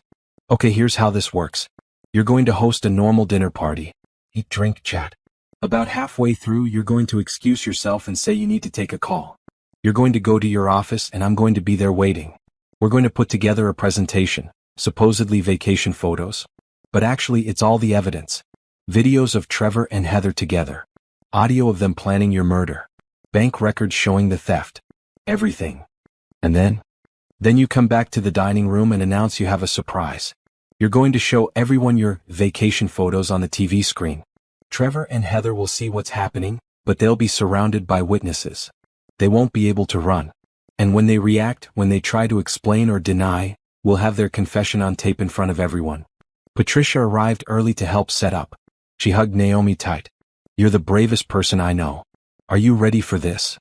"Okay, here's how this works. You're going to host a normal dinner party. Eat, drink, chat. About halfway through, you're going to excuse yourself and say you need to take a call. You're going to go to your office and I'm going to be there waiting. We're going to put together a presentation, supposedly vacation photos. But actually it's all the evidence. Videos of Trevor and Heather together. Audio of them planning your murder. Bank records showing the theft. Everything. And then you come back to the dining room and announce you have a surprise. You're going to show everyone your vacation photos on the TV screen. Trevor and Heather will see what's happening, but they'll be surrounded by witnesses. They won't be able to run. And when they react, when they try to explain or deny, we'll have their confession on tape in front of everyone." Patricia arrived early to help set up. She hugged Naomi tight. "You're the bravest person I know. Are you ready for this?"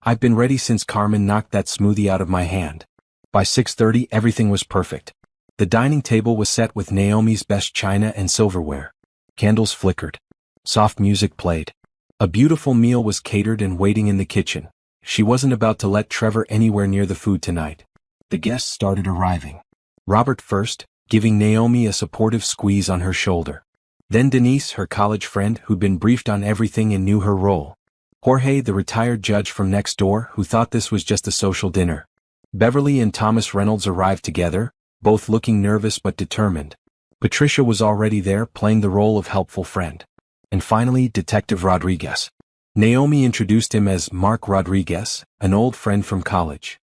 "I've been ready since Carmen knocked that smoothie out of my hand." By 6:30, everything was perfect. The dining table was set with Naomi's best china and silverware. Candles flickered. Soft music played. A beautiful meal was catered and waiting in the kitchen. She wasn't about to let Trevor anywhere near the food tonight. The guests started arriving. Robert first, giving Naomi a supportive squeeze on her shoulder. Then Denise, her college friend who'd been briefed on everything and knew her role. Jorge, the retired judge from next door who thought this was just a social dinner. Beverly and Thomas Reynolds arrived together, both looking nervous but determined. Patricia was already there, playing the role of helpful friend. And finally, Detective Rodriguez. Naomi introduced him as Mark Rodriguez, an old friend from college.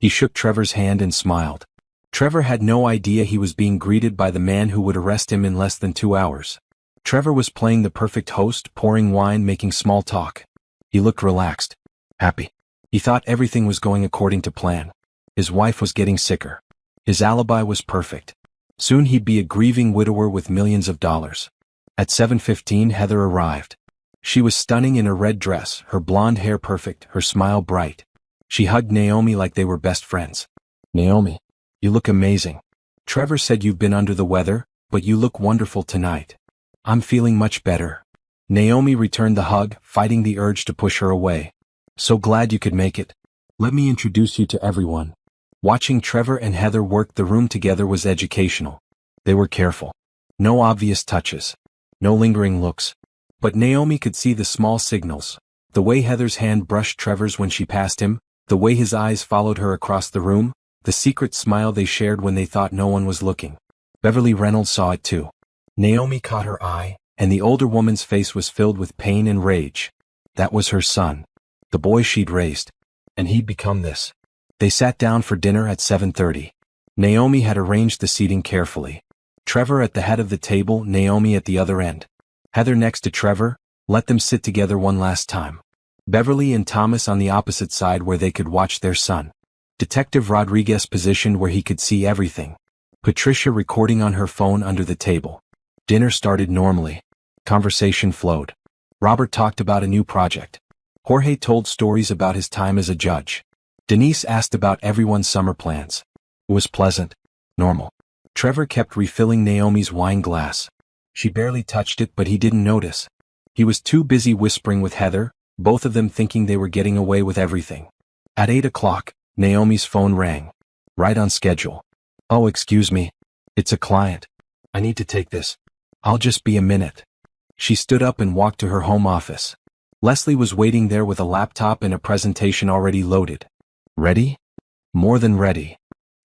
He shook Trevor's hand and smiled. Trevor had no idea he was being greeted by the man who would arrest him in less than 2 hours. Trevor was playing the perfect host, pouring wine, making small talk. He looked relaxed. Happy. He thought everything was going according to plan. His wife was getting sicker. His alibi was perfect. Soon he'd be a grieving widower with millions of dollars. At 7:15, Heather arrived. She was stunning in a red dress, her blonde hair perfect, her smile bright. She hugged Naomi like they were best friends. "Naomi, you look amazing. Trevor said you've been under the weather, but you look wonderful tonight." "I'm feeling much better." Naomi returned the hug, fighting the urge to push her away. "So glad you could make it. Let me introduce you to everyone." Watching Trevor and Heather work the room together was educational. They were careful. No obvious touches. No lingering looks. But Naomi could see the small signals. The way Heather's hand brushed Trevor's when she passed him, the way his eyes followed her across the room, the secret smile they shared when they thought no one was looking. Beverly Reynolds saw it too. Naomi caught her eye, and the older woman's face was filled with pain and rage. That was her son. The boy she'd raised. And he'd become this. They sat down for dinner at 7:30. Naomi had arranged the seating carefully. Trevor at the head of the table, Naomi at the other end. Heather next to Trevor, let them sit together one last time. Beverly and Thomas on the opposite side where they could watch their son. Detective Rodriguez positioned where he could see everything. Patricia recording on her phone under the table. Dinner started normally. Conversation flowed. Robert talked about a new project. Jorge told stories about his time as a judge. Denise asked about everyone's summer plans. It was pleasant. Normal. Trevor kept refilling Naomi's wine glass. She barely touched it, but he didn't notice. He was too busy whispering with Heather, both of them thinking they were getting away with everything. At 8 o'clock, Naomi's phone rang. Right on schedule. Oh, excuse me. It's a client. I need to take this. I'll just be a minute. She stood up and walked to her home office. Leslie was waiting there with a laptop and a presentation already loaded. Ready? More than ready.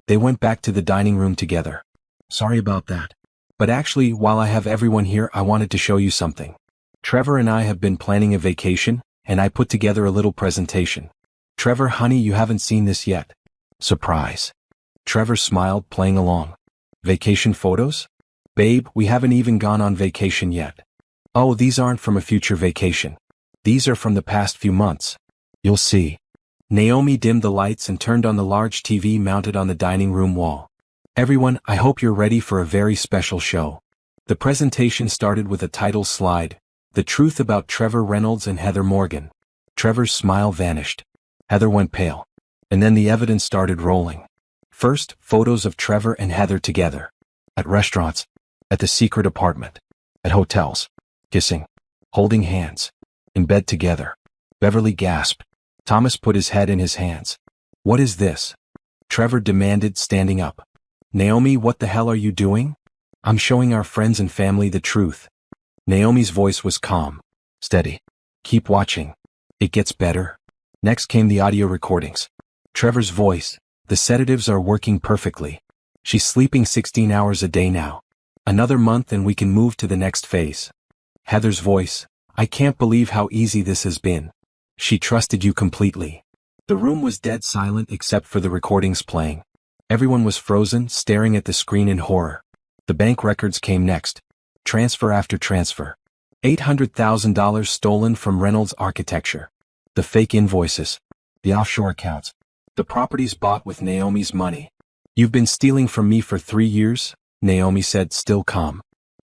They went back to the dining room together. Sorry about that. But actually, while I have everyone here, I wanted to show you something. Trevor and I have been planning a vacation, and I put together a little presentation. Trevor, honey, you haven't seen this yet. Surprise. Trevor smiled, playing along. Vacation photos? Babe, we haven't even gone on vacation yet. Oh, these aren't from a future vacation. These are from the past few months. You'll see. Naomi dimmed the lights and turned on the large TV mounted on the dining room wall. Everyone, I hope you're ready for a very special show. The presentation started with a title slide, The Truth About Trevor Reynolds and Heather Morgan. Trevor's smile vanished. Heather went pale. And then the evidence started rolling. First, photos of Trevor and Heather together. At restaurants. At the secret apartment. At hotels. Kissing. Holding hands. In bed together. Beverly gasped. Thomas put his head in his hands. What is this? Trevor demanded, standing up. Naomi, what the hell are you doing? I'm showing our friends and family the truth. Naomi's voice was calm. Steady. Keep watching. It gets better. Next came the audio recordings. Trevor's voice. The sedatives are working perfectly. She's sleeping 16 hours a day now. Another month and we can move to the next phase. Heather's voice. I can't believe how easy this has been. She trusted you completely. The room was dead silent except for the recordings playing. Everyone was frozen, staring at the screen in horror. The bank records came next. Transfer after transfer. $800,000 stolen from Reynolds Architecture. The fake invoices. The offshore accounts. The properties bought with Naomi's money. You've been stealing from me for 3 years, Naomi said, still calm.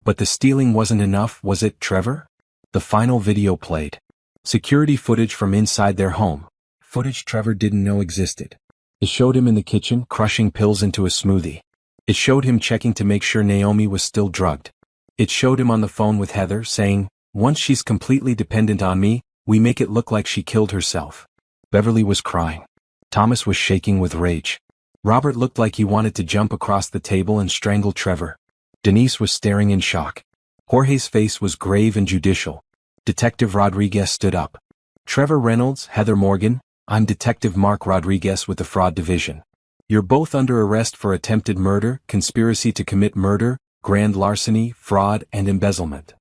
But the stealing wasn't enough, was it, Trevor? The final video played. Security footage from inside their home. Footage Trevor didn't know existed. It showed him in the kitchen, crushing pills into a smoothie. It showed him checking to make sure Naomi was still drugged. It showed him on the phone with Heather, saying, once she's completely dependent on me, we make it look like she killed herself. Beverly was crying. Thomas was shaking with rage. Robert looked like he wanted to jump across the table and strangle Trevor. Denise was staring in shock. Jorge's face was grave and judicial. Detective Rodriguez stood up. Trevor Reynolds, Heather Morgan, I'm Detective Mark Rodriguez with the Fraud Division. You're both under arrest for attempted murder, conspiracy to commit murder, grand larceny, fraud, and embezzlement.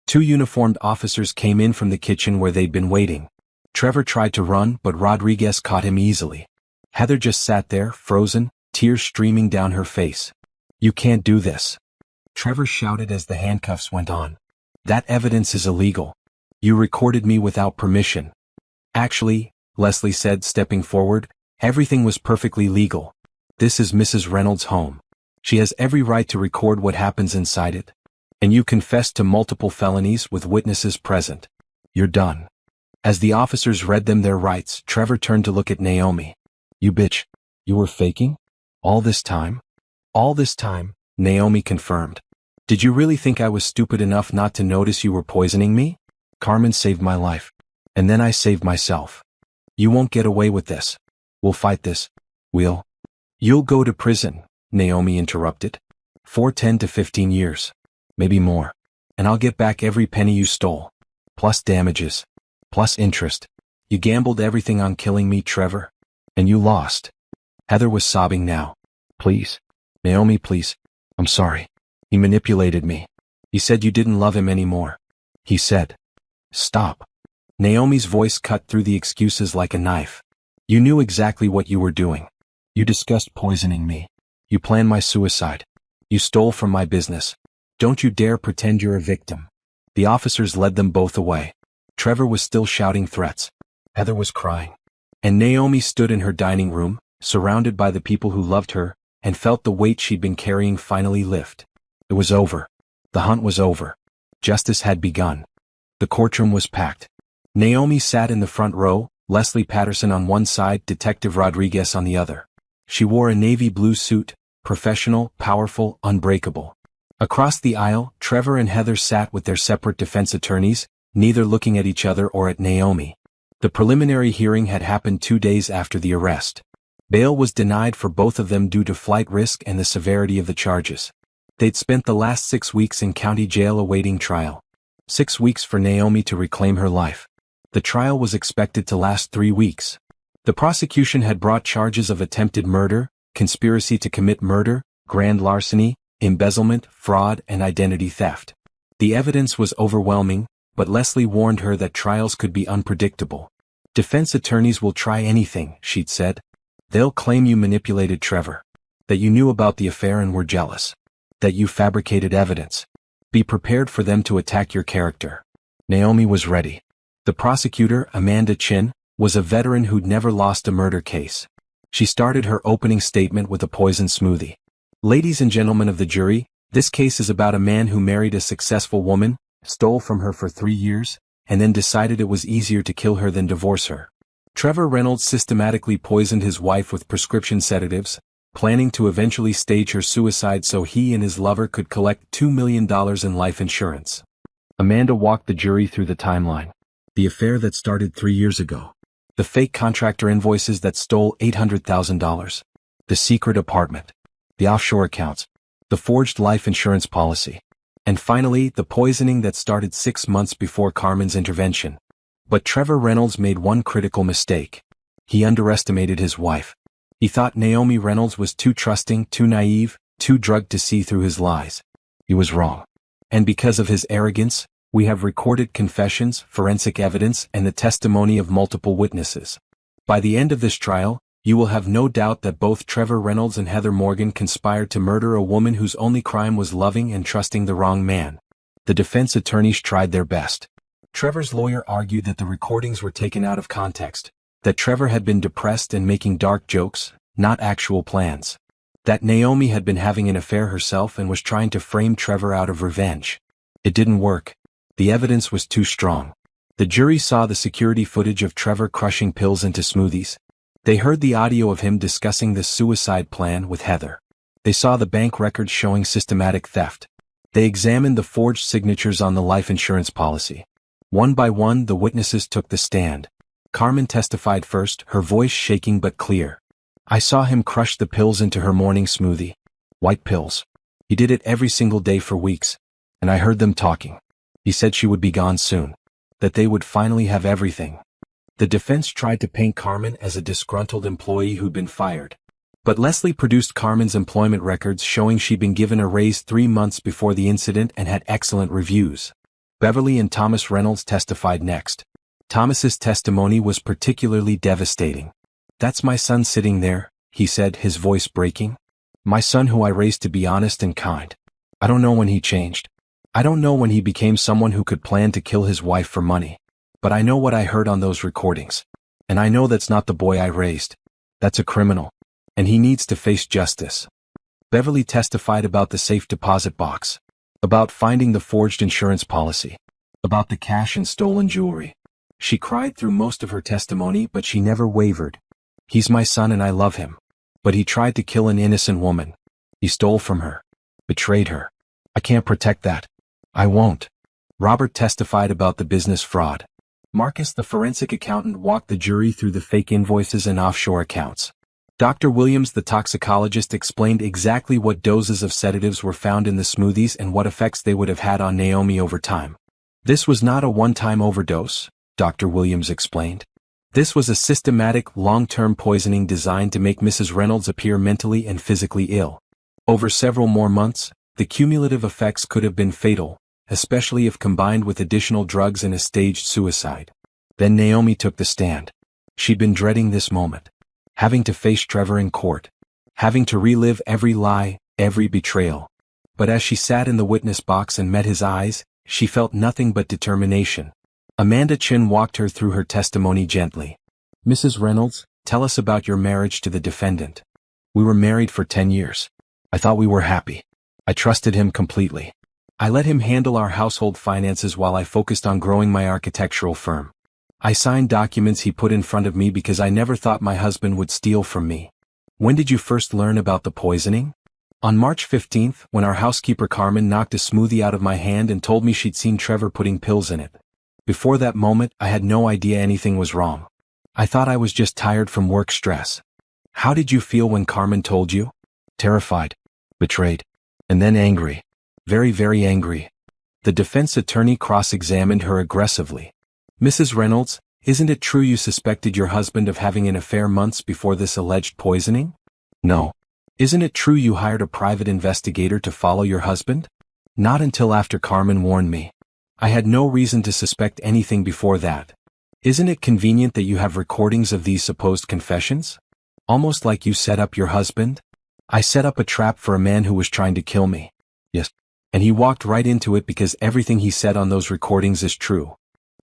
2 uniformed officers came in from the kitchen where they'd been waiting. Trevor tried to run, but Rodriguez caught him easily. Heather just sat there, frozen, tears streaming down her face. You can't do this. Trevor shouted as the handcuffs went on. That evidence is illegal. You recorded me without permission. Actually, Leslie said, stepping forward, everything was perfectly legal. This is Mrs. Reynolds' home. She has every right to record what happens inside it. And you confessed to multiple felonies with witnesses present. You're done. As the officers read them their rights, Trevor turned to look at Naomi. You bitch. You were faking? All this time? All this time, Naomi confirmed. Did you really think I was stupid enough not to notice you were poisoning me? Carmen saved my life. And then I saved myself. You won't get away with this. We'll fight this. You'll go to prison, Naomi interrupted. For 10 to 15 years. Maybe more. And I'll get back every penny you stole. plus damages, plus interest. You gambled everything on killing me, Trevor. And you lost. Heather was sobbing now. Please. Naomi, please. I'm sorry. He manipulated me. He said you didn't love him anymore. He said. Stop. Naomi's voice cut through the excuses like a knife. You knew exactly what you were doing. You discussed poisoning me. You planned my suicide. You stole from my business. Don't you dare pretend you're a victim. The officers led them both away. Trevor was still shouting threats. Heather was crying. And Naomi stood in her dining room, surrounded by the people who loved her, and felt the weight she'd been carrying finally lift. It was over. The hunt was over. Justice had begun. The courtroom was packed. Naomi sat in the front row, Leslie Patterson on one side, Detective Rodriguez on the other. She wore a navy blue suit, professional, powerful, unbreakable. Across the aisle, Trevor and Heather sat with their separate defense attorneys, neither looking at each other or at Naomi. The preliminary hearing had happened 2 days after the arrest. Bail was denied for both of them due to flight risk and the severity of the charges. They'd spent the last 6 weeks in county jail awaiting trial. 6 weeks for Naomi to reclaim her life. The trial was expected to last 3 weeks. The prosecution had brought charges of attempted murder, conspiracy to commit murder, grand larceny, embezzlement, fraud, and identity theft. The evidence was overwhelming, but Leslie warned her that trials could be unpredictable. Defense attorneys will try anything, she'd said. They'll claim you manipulated Trevor. That you knew about the affair and were jealous. That you fabricated evidence. Be prepared for them to attack your character. Naomi was ready. The prosecutor, Amanda Chin, was a veteran who'd never lost a murder case. She started her opening statement with a poison smoothie. Ladies and gentlemen of the jury, this case is about a man who married a successful woman, stole from her for 3 years, and then decided it was easier to kill her than divorce her. Trevor Reynolds systematically poisoned his wife with prescription sedatives, planning to eventually stage her suicide so he and his lover could collect $2 million in life insurance. Amanda walked the jury through the timeline. The affair that started 3 years ago. The fake contractor invoices that stole $800,000. The secret apartment. The offshore accounts. The forged life insurance policy. And finally, the poisoning that started 6 months before Carmen's intervention. But Trevor Reynolds made one critical mistake. He underestimated his wife. He thought Naomi Reynolds was too trusting, too naive, too drugged to see through his lies. He was wrong. And because of his arrogance, we have recorded confessions, forensic evidence, and the testimony of multiple witnesses. By the end of this trial, you will have no doubt that both Trevor Reynolds and Heather Morgan conspired to murder a woman whose only crime was loving and trusting the wrong man. The defense attorneys tried their best. Trevor's lawyer argued that the recordings were taken out of context, that Trevor had been depressed and making dark jokes, not actual plans. That Naomi had been having an affair herself and was trying to frame Trevor out of revenge. It didn't work. The evidence was too strong. The jury saw the security footage of Trevor crushing pills into smoothies. They heard the audio of him discussing the suicide plan with Heather. They saw the bank records showing systematic theft. They examined the forged signatures on the life insurance policy. One by one, the witnesses took the stand. Carmen testified first, her voice shaking but clear. I saw him crush the pills into her morning smoothie. White pills. He did it every single day for weeks. And I heard them talking. He said she would be gone soon. That they would finally have everything. The defense tried to paint Carmen as a disgruntled employee who'd been fired. But Leslie produced Carmen's employment records showing she'd been given a raise 3 months before the incident and had excellent reviews. Beverly and Thomas Reynolds testified next. Thomas's testimony was particularly devastating. That's my son sitting there, he said, his voice breaking. My son who I raised to be honest and kind. I don't know when he changed. I don't know when he became someone who could plan to kill his wife for money. But I know what I heard on those recordings. And I know that's not the boy I raised. That's a criminal. And he needs to face justice. Beverly testified about the safe deposit box. About finding the forged insurance policy. About the cash and stolen jewelry. She cried through most of her testimony, but she never wavered. He's my son and I love him. But he tried to kill an innocent woman. He stole from her. Betrayed her. I can't protect that. I won't. Robert testified about the business fraud. Marcus, the forensic accountant, walked the jury through the fake invoices and offshore accounts. Dr. Williams, the toxicologist, explained exactly what doses of sedatives were found in the smoothies and what effects they would have had on Naomi over time. This was not a one-time overdose, Dr. Williams explained. This was a systematic, long-term poisoning designed to make Mrs. Reynolds appear mentally and physically ill. Over several more months, the cumulative effects could have been fatal, especially if combined with additional drugs and a staged suicide. Then Naomi took the stand. She'd been dreading this moment. Having to face Trevor in court. Having to relive every lie, every betrayal. But as she sat in the witness box and met his eyes, she felt nothing but determination. Amanda Chin walked her through her testimony gently. Mrs. Reynolds, tell us about your marriage to the defendant. We were married for 10 years. I thought we were happy. I trusted him completely. I let him handle our household finances while I focused on growing my architectural firm. I signed documents he put in front of me because I never thought my husband would steal from me. When did you first learn about the poisoning? On March 15th, when our housekeeper Carmen knocked a smoothie out of my hand and told me she'd seen Trevor putting pills in it. Before that moment, I had no idea anything was wrong. I thought I was just tired from work stress. How did you feel when Carmen told you? Terrified. Betrayed. And then angry. Very, very angry. The defense attorney cross-examined her aggressively. Mrs. Reynolds, isn't it true you suspected your husband of having an affair months before this alleged poisoning? No. Isn't it true you hired a private investigator to follow your husband? Not until after Carmen warned me. I had no reason to suspect anything before that. Isn't it convenient that you have recordings of these supposed confessions? Almost like you set up your husband? I set up a trap for a man who was trying to kill me. Yes. And he walked right into it because everything he said on those recordings is true.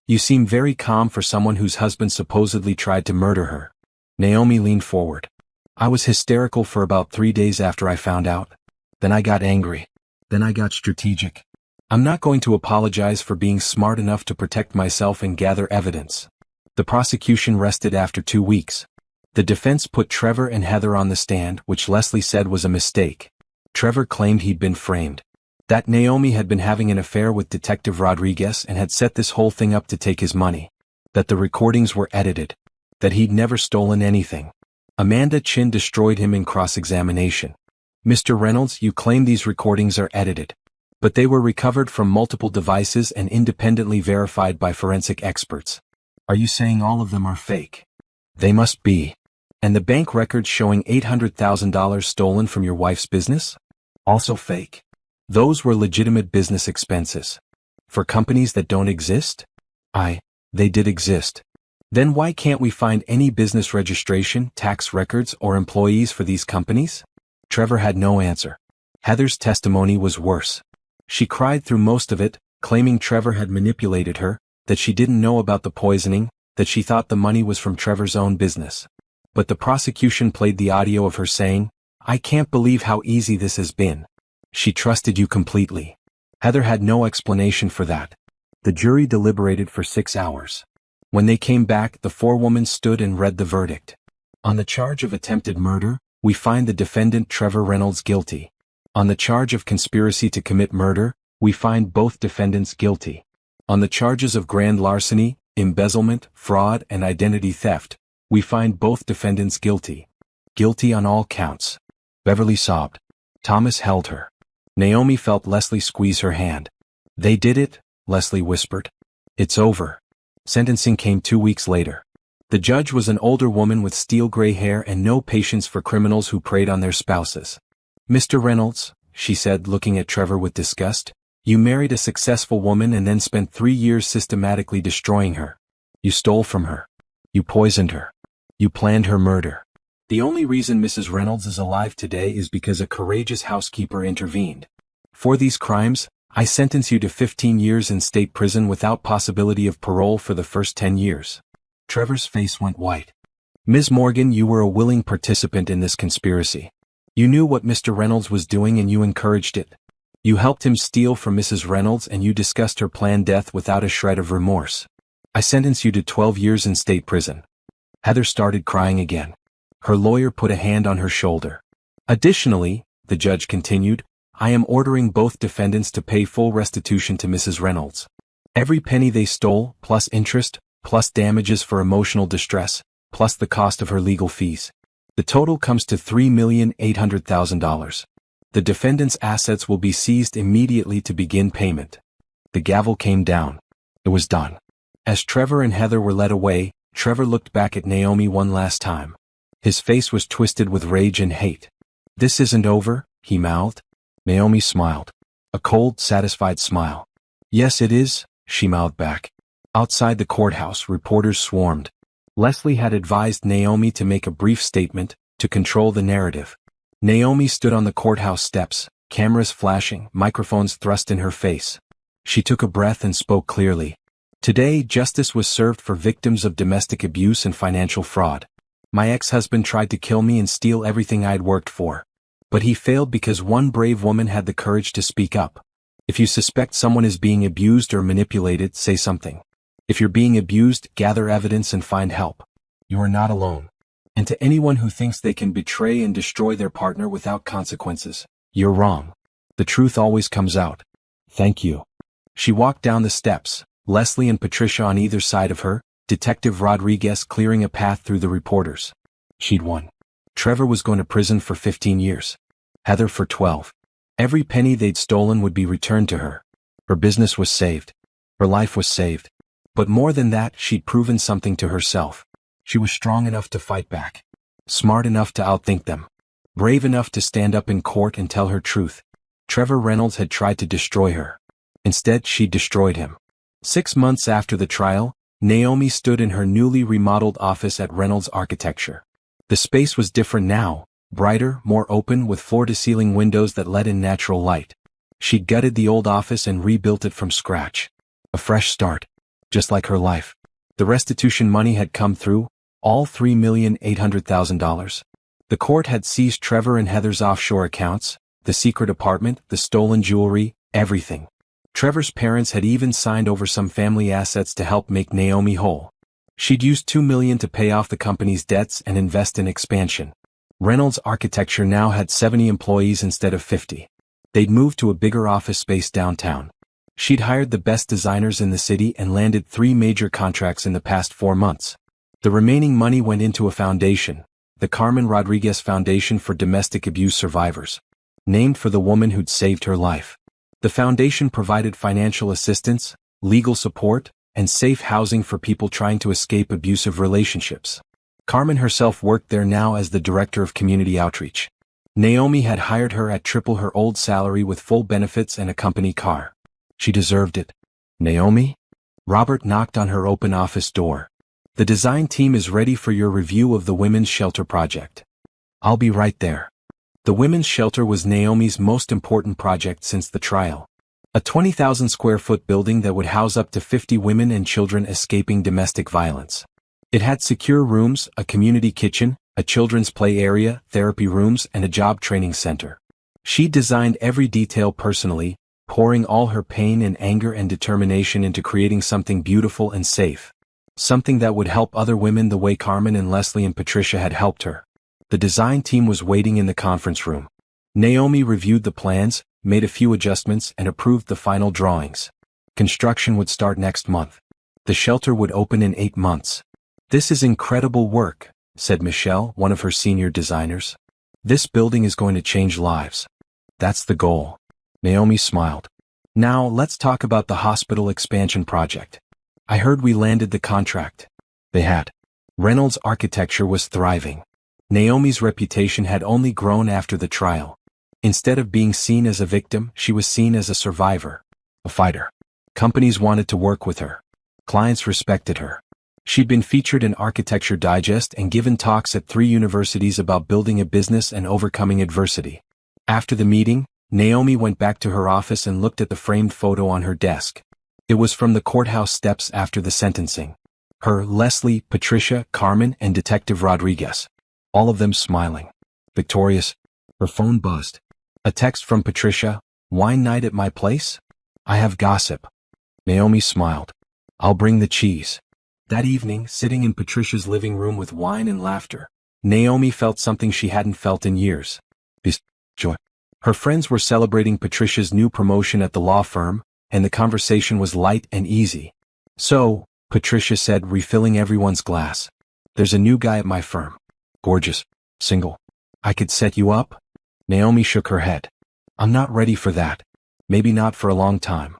You seem very calm for someone whose husband supposedly tried to murder her. Naomi leaned forward. I was hysterical for about 3 days after I found out. Then I got angry. Then I got strategic. I'm not going to apologize for being smart enough to protect myself and gather evidence. The prosecution rested after 2 weeks. The defense put Trevor and Heather on the stand, which Leslie said was a mistake. Trevor claimed he'd been framed. That Naomi had been having an affair with Detective Rodriguez and had set this whole thing up to take his money. That the recordings were edited. That he'd never stolen anything. Amanda Chin destroyed him in cross-examination. Mr. Reynolds, you claim these recordings are edited. But they were recovered from multiple devices and independently verified by forensic experts. Are you saying all of them are fake? They must be. And the bank records showing $800,000 stolen from your wife's business? Also fake. Those were legitimate business expenses. For companies that don't exist? They did exist. Then why can't we find any business registration, tax records, or employees for these companies? Trevor had no answer. Heather's testimony was worse. She cried through most of it, claiming Trevor had manipulated her, that she didn't know about the poisoning, that she thought the money was from Trevor's own business. But the prosecution played the audio of her saying, I can't believe how easy this has been. She trusted you completely. Heather had no explanation for that. The jury deliberated for 6 hours. When they came back, the forewoman stood and read the verdict. On the charge of attempted murder, we find the defendant Trevor Reynolds guilty. On the charge of conspiracy to commit murder, we find both defendants guilty. On the charges of grand larceny, embezzlement, fraud, and identity theft, we find both defendants guilty. Guilty on all counts. Beverly sobbed. Thomas held her. Naomi felt Leslie squeeze her hand. They did it, Leslie whispered. It's over. Sentencing came 2 weeks later. The judge was an older woman with steel gray hair and no patience for criminals who preyed on their spouses. Mr. Reynolds, she said, looking at Trevor with disgust, you married a successful woman and then spent 3 years systematically destroying her. You stole from her. You poisoned her. You planned her murder. The only reason Mrs. Reynolds is alive today is because a courageous housekeeper intervened. For these crimes, I sentence you to 15 years in state prison without possibility of parole for the first 10 years. Trevor's face went white. Ms. Morgan, you were a willing participant in this conspiracy. You knew what Mr. Reynolds was doing and you encouraged it. You helped him steal from Mrs. Reynolds and you discussed her planned death without a shred of remorse. I sentence you to 12 years in state prison. Heather started crying again. Her lawyer put a hand on her shoulder. Additionally, the judge continued, I am ordering both defendants to pay full restitution to Mrs. Reynolds. Every penny they stole, plus interest, plus damages for emotional distress, plus the cost of her legal fees. The total comes to $3,800,000. The defendant's assets will be seized immediately to begin payment. The gavel came down. It was done. As Trevor and Heather were led away, Trevor looked back at Naomi one last time. His face was twisted with rage and hate. "This isn't over," he mouthed. Naomi smiled. A cold, satisfied smile. "Yes, it is," she mouthed back. Outside the courthouse, reporters swarmed. Leslie had advised Naomi to make a brief statement, to control the narrative. Naomi stood on the courthouse steps, cameras flashing, microphones thrust in her face. She took a breath and spoke clearly. "Today, justice was served for victims of domestic abuse and financial fraud. My ex-husband tried to kill me and steal everything I'd worked for. But he failed because one brave woman had the courage to speak up. If you suspect someone is being abused or manipulated, say something. If you're being abused, gather evidence and find help. You are not alone. And to anyone who thinks they can betray and destroy their partner without consequences, you're wrong. The truth always comes out. Thank you." She walked down the steps, Leslie and Patricia on either side of her, Detective Rodriguez clearing a path through the reporters. She'd won. Trevor was going to prison for 15 years. Heather for 12. Every penny they'd stolen would be returned to her. Her business was saved. Her life was saved. But more than that, she'd proven something to herself. She was strong enough to fight back. Smart enough to outthink them. Brave enough to stand up in court and tell her truth. Trevor Reynolds had tried to destroy her. Instead, she destroyed him. 6 months after the trial, Naomi stood in her newly remodeled office at Reynolds Architecture. The space was different now, brighter, more open, with floor-to-ceiling windows that let in natural light. She'd gutted the old office and rebuilt it from scratch. A fresh start. Just like her life. The restitution money had come through, all $3,800,000. The court had seized Trevor and Heather's offshore accounts, the secret apartment, the stolen jewelry, everything. Trevor's parents had even signed over some family assets to help make Naomi whole. She'd used $2 million to pay off the company's debts and invest in expansion. Reynolds Architecture now had 70 employees instead of 50. They'd moved to a bigger office space downtown. She'd hired the best designers in the city and landed 3 major contracts in the past 4 months. The remaining money went into a foundation, the Carmen Rodriguez Foundation for Domestic Abuse Survivors, named for the woman who'd saved her life. The foundation provided financial assistance, legal support, and safe housing for people trying to escape abusive relationships. Carmen herself worked there now as the director of community outreach. Naomi had hired her at triple her old salary with full benefits and a company car. She deserved it. "Naomi?" Robert knocked on her open office door. "The design team is ready for your review of the Women's Shelter project." "I'll be right there." The Women's Shelter was Naomi's most important project since the trial. A 20,000 square foot building that would house up to 50 women and children escaping domestic violence. It had secure rooms, a community kitchen, a children's play area, therapy rooms, and a job training center. She designed every detail personally, pouring all her pain and anger and determination into creating something beautiful and safe. Something that would help other women the way Carmen and Leslie and Patricia had helped her. The design team was waiting in the conference room. Naomi reviewed the plans, made a few adjustments, and approved the final drawings. Construction would start next month. The shelter would open in 8 months. "This is incredible work," said Michelle, one of her senior designers. "This building is going to change lives." "That's the goal." Naomi smiled. "Now let's talk about the hospital expansion project. I heard we landed the contract." They had. Reynolds Architecture was thriving. Naomi's reputation had only grown after the trial. Instead of being seen as a victim, she was seen as a survivor. A fighter. Companies wanted to work with her. Clients respected her. She'd been featured in Architecture Digest and given talks at 3 universities about building a business and overcoming adversity. After the meeting, Naomi went back to her office and looked at the framed photo on her desk. It was from the courthouse steps after the sentencing. Her, Leslie, Patricia, Carmen, and Detective Rodriguez. All of them smiling. Victorious. Her phone buzzed. A text from Patricia, "Wine night at my place? I have gossip." Naomi smiled. "I'll bring the cheese." That evening, sitting in Patricia's living room with wine and laughter, Naomi felt something she hadn't felt in years. Peace, joy. Her friends were celebrating Patricia's new promotion at the law firm, and the conversation was light and easy. "So," Patricia said, refilling everyone's glass, "there's a new guy at my firm. Gorgeous. Single. I could set you up?" Naomi shook her head. "I'm not ready for that. Maybe not for a long time."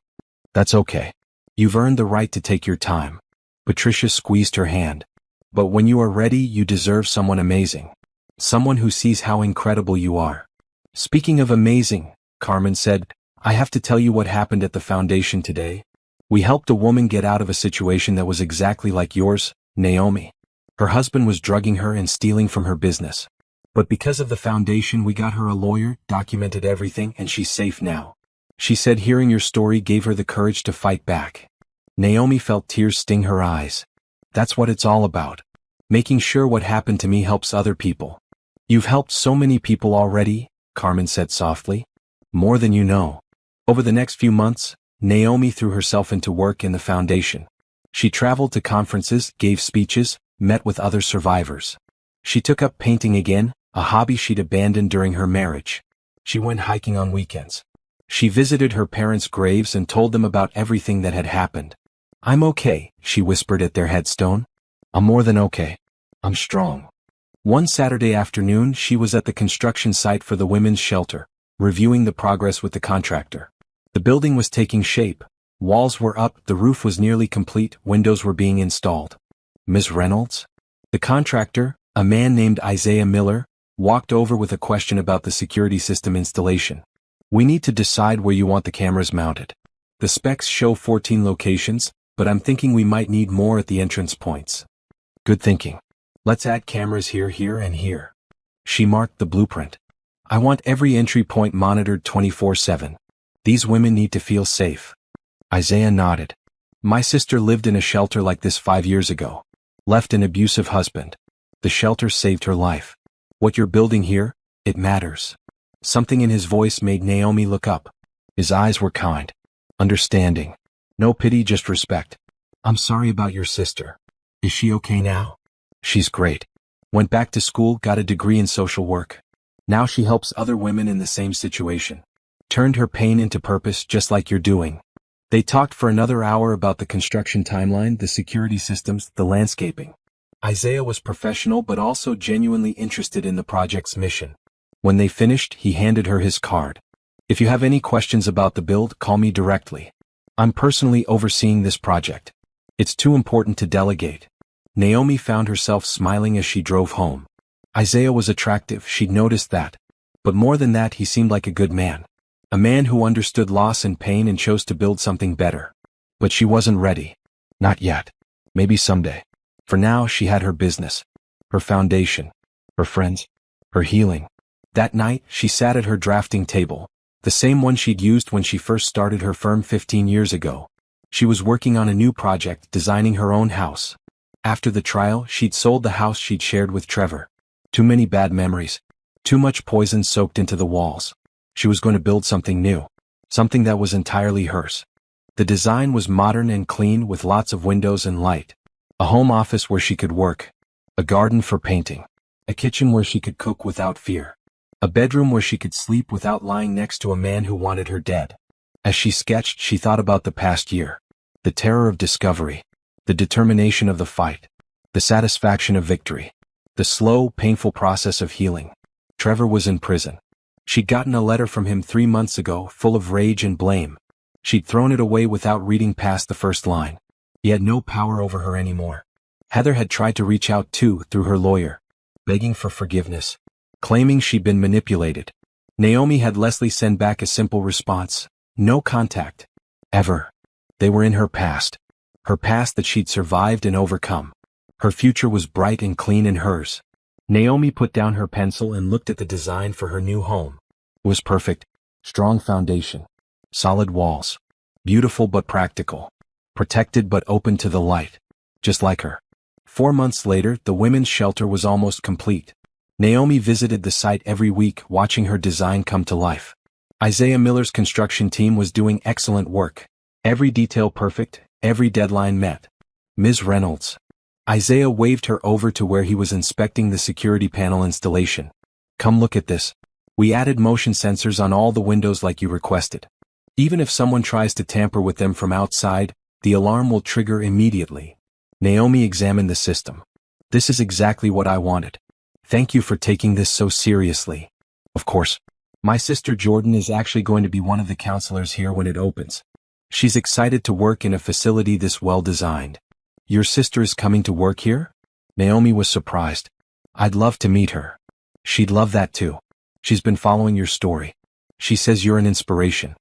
"That's okay. You've earned the right to take your time. Patricia squeezed her hand. But when you are ready, you deserve someone amazing. Someone who sees how incredible you are. Speaking of amazing, Carmen said, I have to tell you what happened at the foundation today. We helped a woman get out of a situation that was exactly like yours, Naomi. Her husband was drugging her and stealing from her business. But because of the foundation, we got her a lawyer, documented everything, and she's safe now. She said hearing your story gave her the courage to fight back. Naomi felt tears sting her eyes. That's what it's all about. Making sure what happened to me helps other people. You've helped so many people already, Carmen said softly. More than you know. Over the next few months, Naomi threw herself into work in the foundation. She traveled to conferences, gave speeches, met with other survivors. She took up painting again, a hobby she'd abandoned during her marriage. She went hiking on weekends. She visited her parents' graves and told them about everything that had happened. I'm okay, she whispered at their headstone. I'm more than okay. I'm strong. One Saturday afternoon, she was at the construction site for the women's shelter, reviewing the progress with the contractor. The building was taking shape. Walls were up, the roof was nearly complete, windows were being installed. Ms. Reynolds? The contractor, a man named Isaiah Miller, walked over with a question about the security system installation. We need to decide where you want the cameras mounted. The specs show 14 locations, but I'm thinking we might need more at the entrance points. Good thinking. Let's add cameras here, here, and here. She marked the blueprint. I want every entry point monitored 24/7. These women need to feel safe. Isaiah nodded. My sister lived in a shelter like this 5 years ago. Left an abusive husband. The shelter saved her life. What you're building here, it matters. Something in his voice made Naomi look up. His eyes were kind. Understanding. No pity, just respect. I'm sorry about your sister. Is she okay now? She's great. Went back to school, got a degree in social work. Now she helps other women in the same situation. Turned her pain into purpose just like you're doing. They talked for another hour about the construction timeline, the security systems, the landscaping. Isaiah was professional but also genuinely interested in the project's mission. When they finished, he handed her his card. If you have any questions about the build, call me directly. I'm personally overseeing this project. It's too important to delegate. Naomi found herself smiling as she drove home. Isaiah was attractive, she'd noticed that. But more than that, he seemed like a good man. A man who understood loss and pain and chose to build something better. But she wasn't ready. Not yet. Maybe someday. For now, she had her business. Her foundation. Her friends. Her healing. That night, she sat at her drafting table. The same one she'd used when she first started her firm 15 years ago. She was working on a new project, designing her own house. After the trial, she'd sold the house she'd shared with Trevor. Too many bad memories. Too much poison soaked into the walls. She was going to build something new. Something that was entirely hers. The design was modern and clean with lots of windows and light. A home office where she could work. A garden for painting. A kitchen where she could cook without fear. A bedroom where she could sleep without lying next to a man who wanted her dead. As she sketched, she thought about the past year. The terror of discovery. The determination of the fight. The satisfaction of victory. The slow, painful process of healing. Trevor was in prison. She'd gotten a letter from him 3 months ago, full of rage and blame. She'd thrown it away without reading past the first line. He had no power over her anymore. Heather had tried to reach out too, through her lawyer. Begging for forgiveness. Claiming she'd been manipulated. Naomi had Leslie send back a simple response. No contact. Ever. They were in her past. Her past that she'd survived and overcome. Her future was bright and clean in hers. Naomi put down her pencil and looked at the design for her new home. It was perfect. Strong foundation. Solid walls. Beautiful but practical. Protected but open to the light. Just like her. 4 months later, the women's shelter was almost complete. Naomi visited the site every week, watching her design come to life. Isaiah Miller's construction team was doing excellent work. Every detail perfect, every deadline met. Ms. Reynolds. Isaiah waved her over to where he was inspecting the security panel installation. Come look at this. We added motion sensors on all the windows like you requested. Even if someone tries to tamper with them from outside, the alarm will trigger immediately. Naomi examined the system. This is exactly what I wanted. Thank you for taking this so seriously. Of course. My sister Jordan is actually going to be one of the counselors here when it opens. She's excited to work in a facility this well designed. Your sister is coming to work here? Naomi was surprised. I'd love to meet her. She'd love that too. She's been following your story. She says you're an inspiration.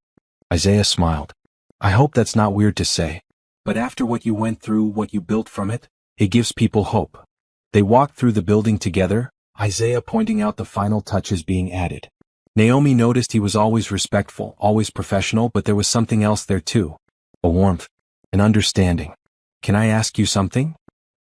Isaiah smiled. I hope that's not weird to say. But after what you went through, what you built from it, it gives people hope. They walked through the building together, Isaiah pointing out the final touches being added. Naomi noticed he was always respectful, always professional, but there was something else there too. A warmth. An understanding. Can I ask you something?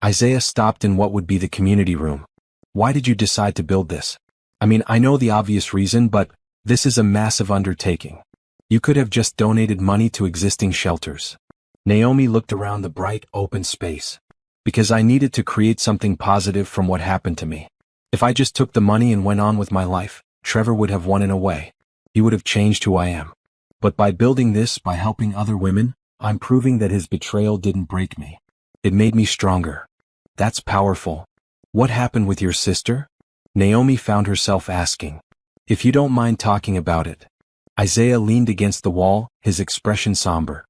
Isaiah stopped in what would be the community room. Why did you decide to build this? I mean, I know the obvious reason, but this is a massive undertaking. You could have just donated money to existing shelters. Naomi looked around the bright, open space. Because I needed to create something positive from what happened to me. If I just took the money and went on with my life, Trevor would have won in a way. He would have changed who I am. But by building this, by helping other women, I'm proving that his betrayal didn't break me. It made me stronger. That's powerful. What happened with your sister? Naomi found herself asking. If you don't mind talking about it. Isaiah leaned against the wall, his expression somber.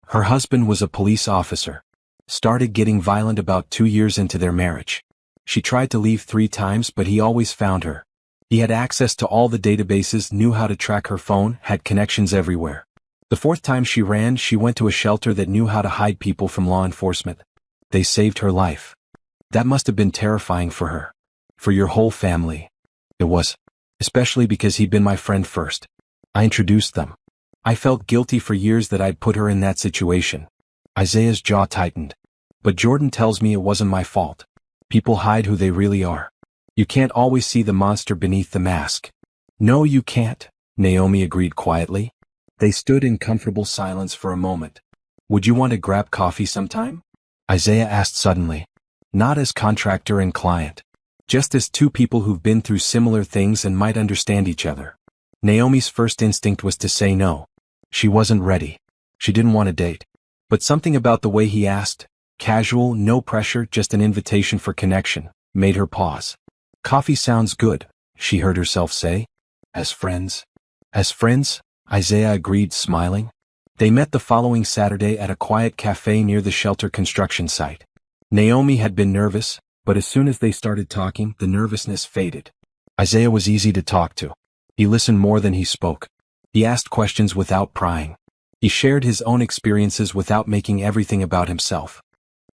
Her husband was a police officer. Started getting violent about 2 years into their marriage. She tried to leave 3 times, but he always found her. He had access to all the databases, knew how to track her phone, had connections everywhere. The 4th time she ran, she went to a shelter that knew how to hide people from law enforcement. They saved her life. That must have been terrifying for her. For your whole family. It was. Especially because he'd been my friend first. I introduced them. I felt guilty for years that I'd put her in that situation. Isaiah's jaw tightened. But Jordan tells me it wasn't my fault. People hide who they really are. You can't always see the monster beneath the mask. No, you can't, Naomi agreed quietly. They stood in comfortable silence for a moment. Would you want to grab coffee sometime? Isaiah asked suddenly. Not as contractor and client. Just as 2 people who've been through similar things and might understand each other. Naomi's first instinct was to say no. She wasn't ready. She didn't want to date. But something about the way he asked, casual, no pressure, just an invitation for connection, made her pause. Coffee sounds good, she heard herself say. As friends? As friends? Isaiah agreed, smiling. They met the following Saturday at a quiet cafe near the shelter construction site. Naomi had been nervous, but as soon as they started talking, the nervousness faded. Isaiah was easy to talk to. He listened more than he spoke. He asked questions without prying. He shared his own experiences without making everything about himself.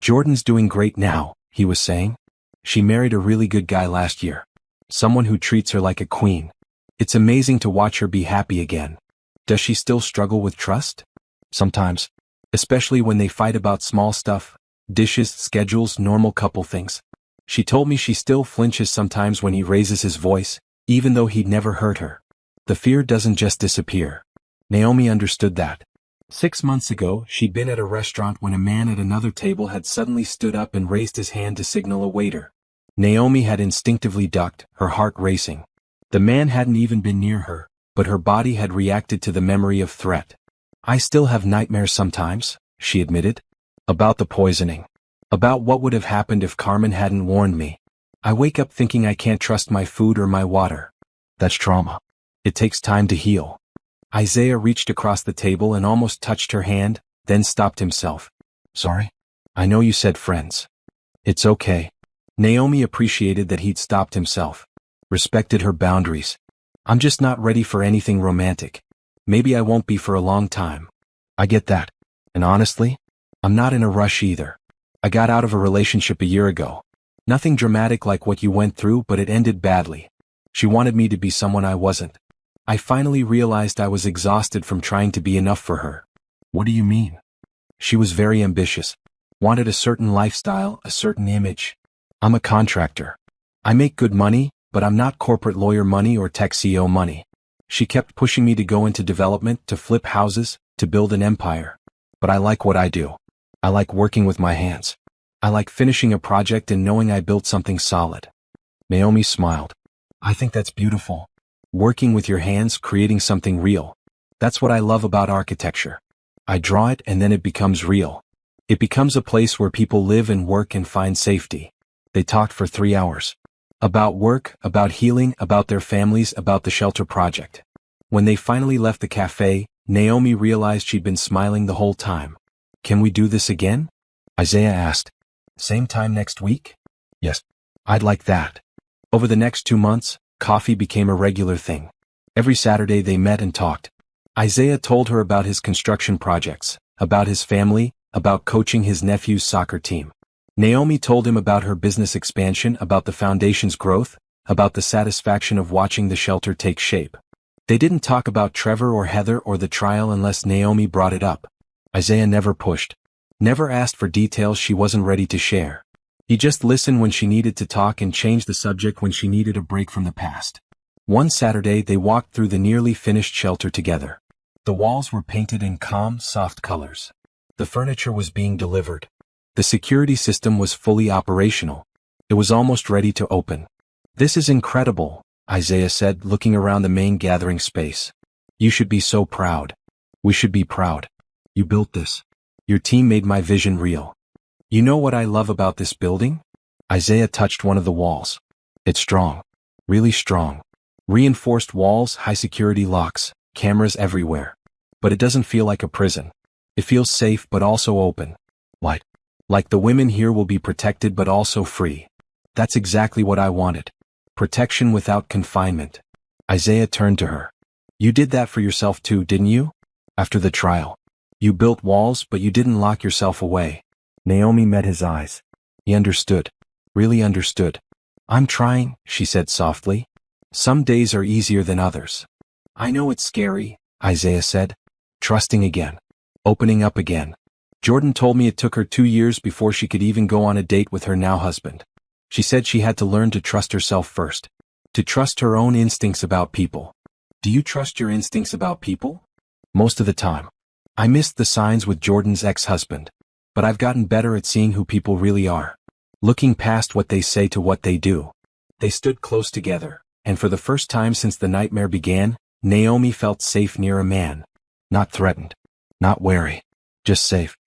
Jordan's doing great now, he was saying. She married a really good guy last year. Someone who treats her like a queen. It's amazing to watch her be happy again. Does she still struggle with trust? Sometimes. Especially when they fight about small stuff, dishes, schedules, normal couple things. She told me she still flinches sometimes when he raises his voice, even though he'd never hurt her. The fear doesn't just disappear. Naomi understood that. 6 months ago, she'd been at a restaurant when a man at another table had suddenly stood up and raised his hand to signal a waiter. Naomi had instinctively ducked, her heart racing. The man hadn't even been near her, but her body had reacted to the memory of threat. I still have nightmares sometimes, she admitted. About the poisoning. About what would have happened if Carmen hadn't warned me. I wake up thinking I can't trust my food or my water. That's trauma. It takes time to heal. Isaiah reached across the table and almost touched her hand, then stopped himself. Sorry? I know you said friends. It's okay. Naomi appreciated that he'd stopped himself. Respected her boundaries. I'm just not ready for anything romantic. Maybe I won't be for a long time. I get that. And honestly, I'm not in a rush either. I got out of a relationship a year ago. Nothing dramatic like what you went through, but it ended badly. She wanted me to be someone I wasn't. I finally realized I was exhausted from trying to be enough for her. What do you mean? She was very ambitious. Wanted a certain lifestyle, a certain image. I'm a contractor. I make good money, but I'm not corporate lawyer money or tech CEO money. She kept pushing me to go into development, to flip houses, to build an empire. But I like what I do. I like working with my hands. I like finishing a project and knowing I built something solid. Naomi smiled. I think that's beautiful. Working with your hands, creating something real. That's what I love about architecture. I draw it and then it becomes real. It becomes a place where people live and work and find safety. They talked for 3 hours. About work, about healing, about their families, about the shelter project. When they finally left the cafe, Naomi realized she'd been smiling the whole time. Can we do this again? Isaiah asked. Same time next week? Yes. I'd like that. Over the next 2 months, coffee became a regular thing. Every Saturday they met and talked. Isaiah told her about his construction projects, about his family, about coaching his nephew's soccer team. Naomi told him about her business expansion, about the foundation's growth, about the satisfaction of watching the shelter take shape. They didn't talk about Trevor or Heather or the trial unless Naomi brought it up. Isaiah never pushed. Never asked for details she wasn't ready to share. He just listened when she needed to talk and changed the subject when she needed a break from the past. One Saturday they walked through the nearly finished shelter together. The walls were painted in calm, soft colors. The furniture was being delivered. The security system was fully operational. It was almost ready to open. This is incredible, Isaiah said, looking around the main gathering space. You should be so proud. We should be proud. You built this. Your team made my vision real. You know what I love about this building? Isaiah touched one of the walls. It's strong. Really strong. Reinforced walls, high security locks, cameras everywhere. But it doesn't feel like a prison. It feels safe but also open. Like the women here will be protected but also free. That's exactly what I wanted. Protection without confinement. Isaiah turned to her. You did that for yourself too, didn't you? After the trial. You built walls but you didn't lock yourself away. Naomi met his eyes. He understood. Really understood. I'm trying, she said softly. Some days are easier than others. I know it's scary, Isaiah said. Trusting again. Opening up again. Jordan told me it took her 2 years before she could even go on a date with her now husband. She said she had to learn to trust herself first. To trust her own instincts about people. Do you trust your instincts about people? Most of the time. I missed the signs with Jordan's ex-husband. But I've gotten better at seeing who people really are. Looking past what they say to what they do. They stood close together, and for the first time since the nightmare began, Naomi felt safe near a man. Not threatened. Not wary. Just safe.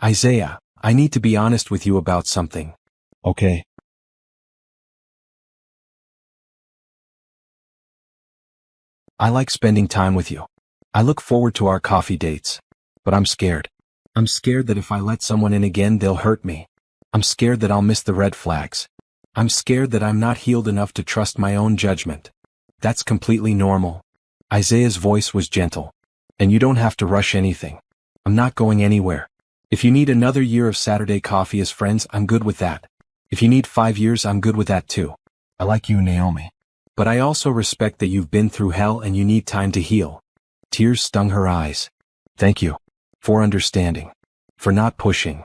Isaiah, I need to be honest with you about something. Okay. I like spending time with you. I look forward to our coffee dates. But I'm scared. I'm scared that if I let someone in again they'll hurt me. I'm scared that I'll miss the red flags. I'm scared that I'm not healed enough to trust my own judgment. That's completely normal. Isaiah's voice was gentle. And you don't have to rush anything. I'm not going anywhere. If you need another year of Saturday coffee as friends, I'm good with that. If you need 5 years, I'm good with that too. I like you, Naomi. But I also respect that you've been through hell and you need time to heal. Tears stung her eyes. Thank you. For understanding. For not pushing.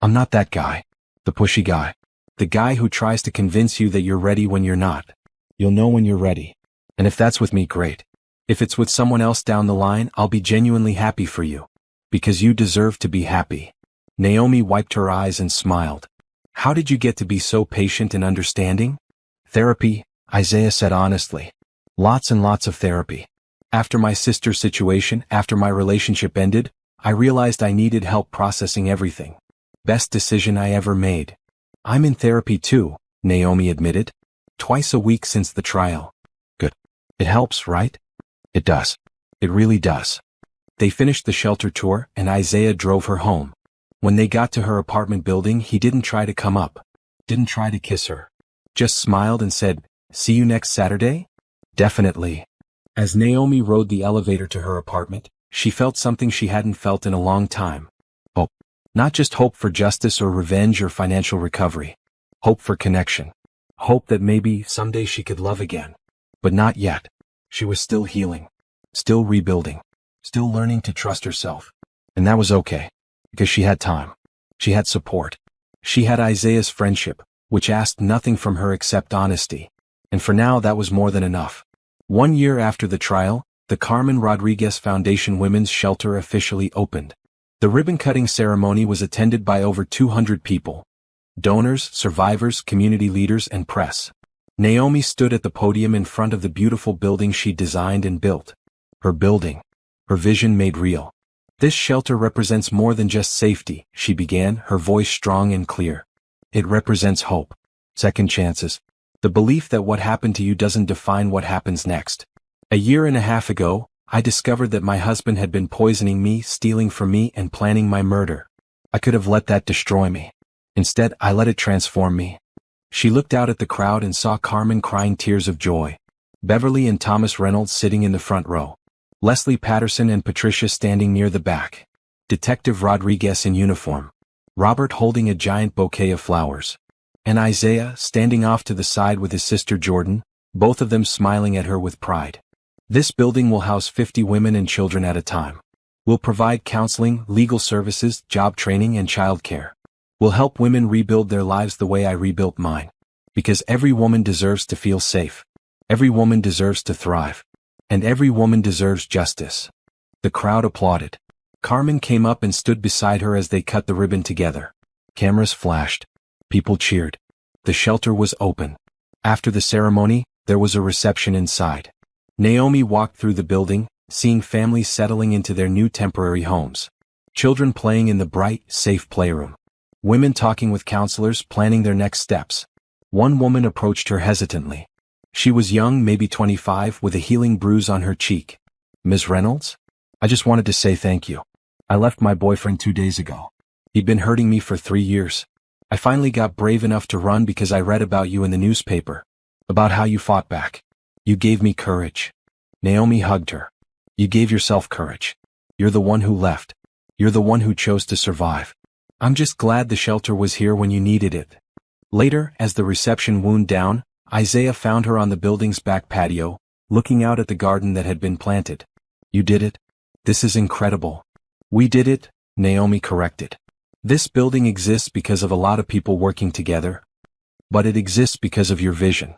I'm not that guy. The pushy guy. The guy who tries to convince you that you're ready when you're not. You'll know when you're ready. And if that's with me, great. If it's with someone else down the line, I'll be genuinely happy for you. Because you deserve to be happy. Naomi wiped her eyes and smiled. How did you get to be so patient and understanding? Therapy, Isaiah said honestly. Lots and lots of therapy. After my sister's situation, after my relationship ended, I realized I needed help processing everything. Best decision I ever made. I'm in therapy too, Naomi admitted. Twice a week since the trial. Good. It helps, right? It does. It really does. They finished the shelter tour and Isaiah drove her home. When they got to her apartment building, he didn't try to come up. Didn't try to kiss her. Just smiled and said, "See you next Saturday?" Definitely. As Naomi rode the elevator to her apartment, she felt something she hadn't felt in a long time. Hope. Not just hope for justice or revenge or financial recovery. Hope for connection. Hope that maybe someday she could love again. But not yet. She was still healing. Still rebuilding. Still learning to trust herself. And that was okay. Because she had time. She had support. She had Isaiah's friendship, which asked nothing from her except honesty. And for now that was more than enough. 1 year after the trial, the Carmen Rodriguez Foundation Women's Shelter officially opened. The ribbon-cutting ceremony was attended by over 200 people. Donors, survivors, community leaders, and press. Naomi stood at the podium in front of the beautiful building she designed and built. Her building. Her vision made real. This shelter represents more than just safety, she began, her voice strong and clear. It represents hope. Second chances. The belief that what happened to you doesn't define what happens next. A year and a half ago, I discovered that my husband had been poisoning me, stealing from me, and planning my murder. I could have let that destroy me. Instead, I let it transform me. She looked out at the crowd and saw Carmen crying tears of joy. Beverly and Thomas Reynolds sitting in the front row. Leslie Patterson and Patricia standing near the back. Detective Rodriguez in uniform. Robert holding a giant bouquet of flowers. And Isaiah standing off to the side with his sister Jordan, both of them smiling at her with pride. This building will house 50 women and children at a time. We'll provide counseling, legal services, job training, and childcare. We'll help women rebuild their lives the way I rebuilt mine. Because every woman deserves to feel safe. Every woman deserves to thrive. And every woman deserves justice. The crowd applauded. Carmen came up and stood beside her as they cut the ribbon together. Cameras flashed. People cheered. The shelter was open. After the ceremony, there was a reception inside. Naomi walked through the building, seeing families settling into their new temporary homes. Children playing in the bright, safe playroom. Women talking with counselors, planning their next steps. One woman approached her hesitantly. She was young, maybe 25, with a healing bruise on her cheek. "Ms. Reynolds? I just wanted to say thank you. I left my boyfriend 2 days ago. He'd been hurting me for 3 years. I finally got brave enough to run because I read about you in the newspaper. About how you fought back. You gave me courage." Naomi hugged her. "You gave yourself courage. You're the one who left. You're the one who chose to survive. I'm just glad the shelter was here when you needed it." Later, as the reception wound down, Isaiah found her on the building's back patio, looking out at the garden that had been planted. "You did it? This is incredible." "We did it," Naomi corrected. "This building exists because of a lot of people working together. But it exists because of your vision.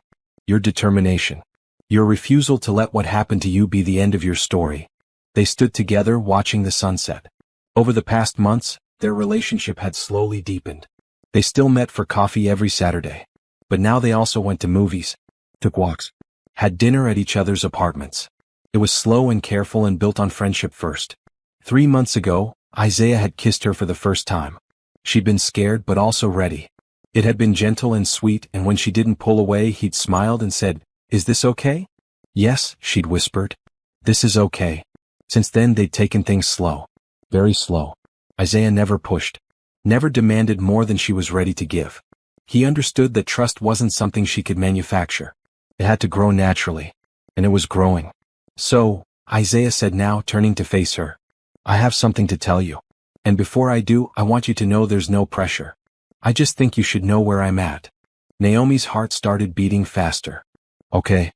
Your determination. Your refusal to let what happened to you be the end of your story." They stood together watching the sunset. Over the past months, their relationship had slowly deepened. They still met for coffee every Saturday. But now they also went to movies, took walks, had dinner at each other's apartments. It was slow and careful and built on friendship first. 3 months ago, Isaiah had kissed her for the first time. She'd been scared but also ready. It had been gentle and sweet, and when she didn't pull away, he'd smiled and said, "Is this okay?" "Yes," she'd whispered. "This is okay." Since then they'd taken things slow. Very slow. Isaiah never pushed. Never demanded more than she was ready to give. He understood that trust wasn't something she could manufacture. It had to grow naturally. And it was growing. "So," Isaiah said now, turning to face her, "I have something to tell you. And before I do, I want you to know there's no pressure. I just think you should know where I'm at." Naomi's heart started beating faster. "Okay.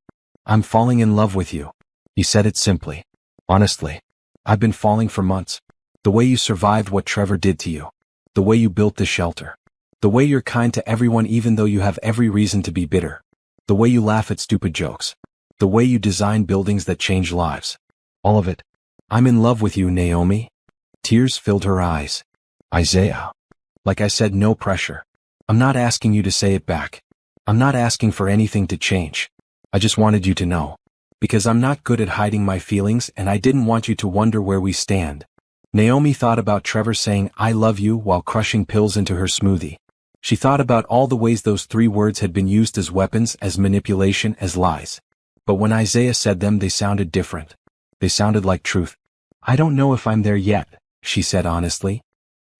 I'm falling in love with you." He said it simply. "Honestly. I've been falling for months. The way you survived what Trevor did to you. The way you built this shelter. The way you're kind to everyone even though you have every reason to be bitter. The way you laugh at stupid jokes. The way you design buildings that change lives. All of it. I'm in love with you, Naomi." Tears filled her eyes. "Isaiah. Like I said, no pressure. I'm not asking you to say it back. I'm not asking for anything to change. I just wanted you to know. Because I'm not good at hiding my feelings and I didn't want you to wonder where we stand." Naomi thought about Trevor saying, "I love you," while crushing pills into her smoothie. She thought about all the ways those 3 words had been used as weapons, as manipulation, as lies. But when Isaiah said them, they sounded different. They sounded like truth. "I don't know if I'm there yet," she said honestly.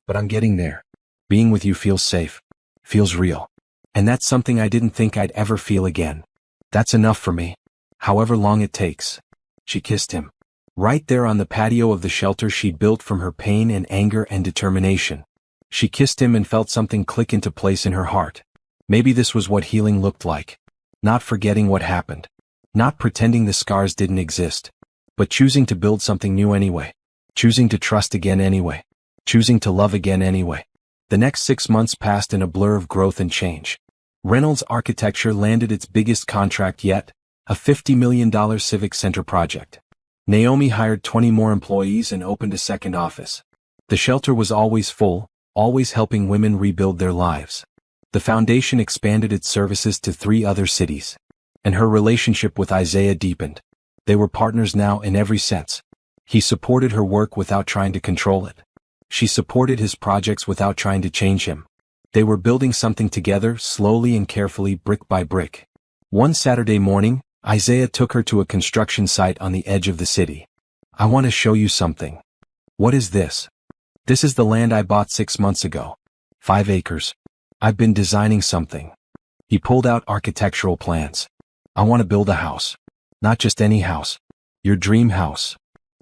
"But I'm getting there. Being with you feels safe. Feels real. And that's something I didn't think I'd ever feel again. That's enough for me. However long it takes." She kissed him. Right there on the patio of the shelter she'd built from her pain and anger and determination. She kissed him and felt something click into place in her heart. Maybe this was what healing looked like. Not forgetting what happened. Not pretending the scars didn't exist. But choosing to build something new anyway. Choosing to trust again anyway. Choosing to love again anyway. The next 6 months passed in a blur of growth and change. Reynolds Architecture landed its biggest contract yet, a $50 million civic center project. Naomi hired 20 more employees and opened a second office. The shelter was always full, always helping women rebuild their lives. The foundation expanded its services to 3 other cities. And her relationship with Isaiah deepened. They were partners now in every sense. He supported her work without trying to control it. She supported his projects without trying to change him. They were building something together, slowly and carefully, brick by brick. One Saturday morning, Isaiah took her to a construction site on the edge of the city. I want to show you something. What is this? This is the land I bought 6 months ago. 5 acres. I've been designing something. He pulled out architectural plans. I want to build a house. Not just any house. Your dream house.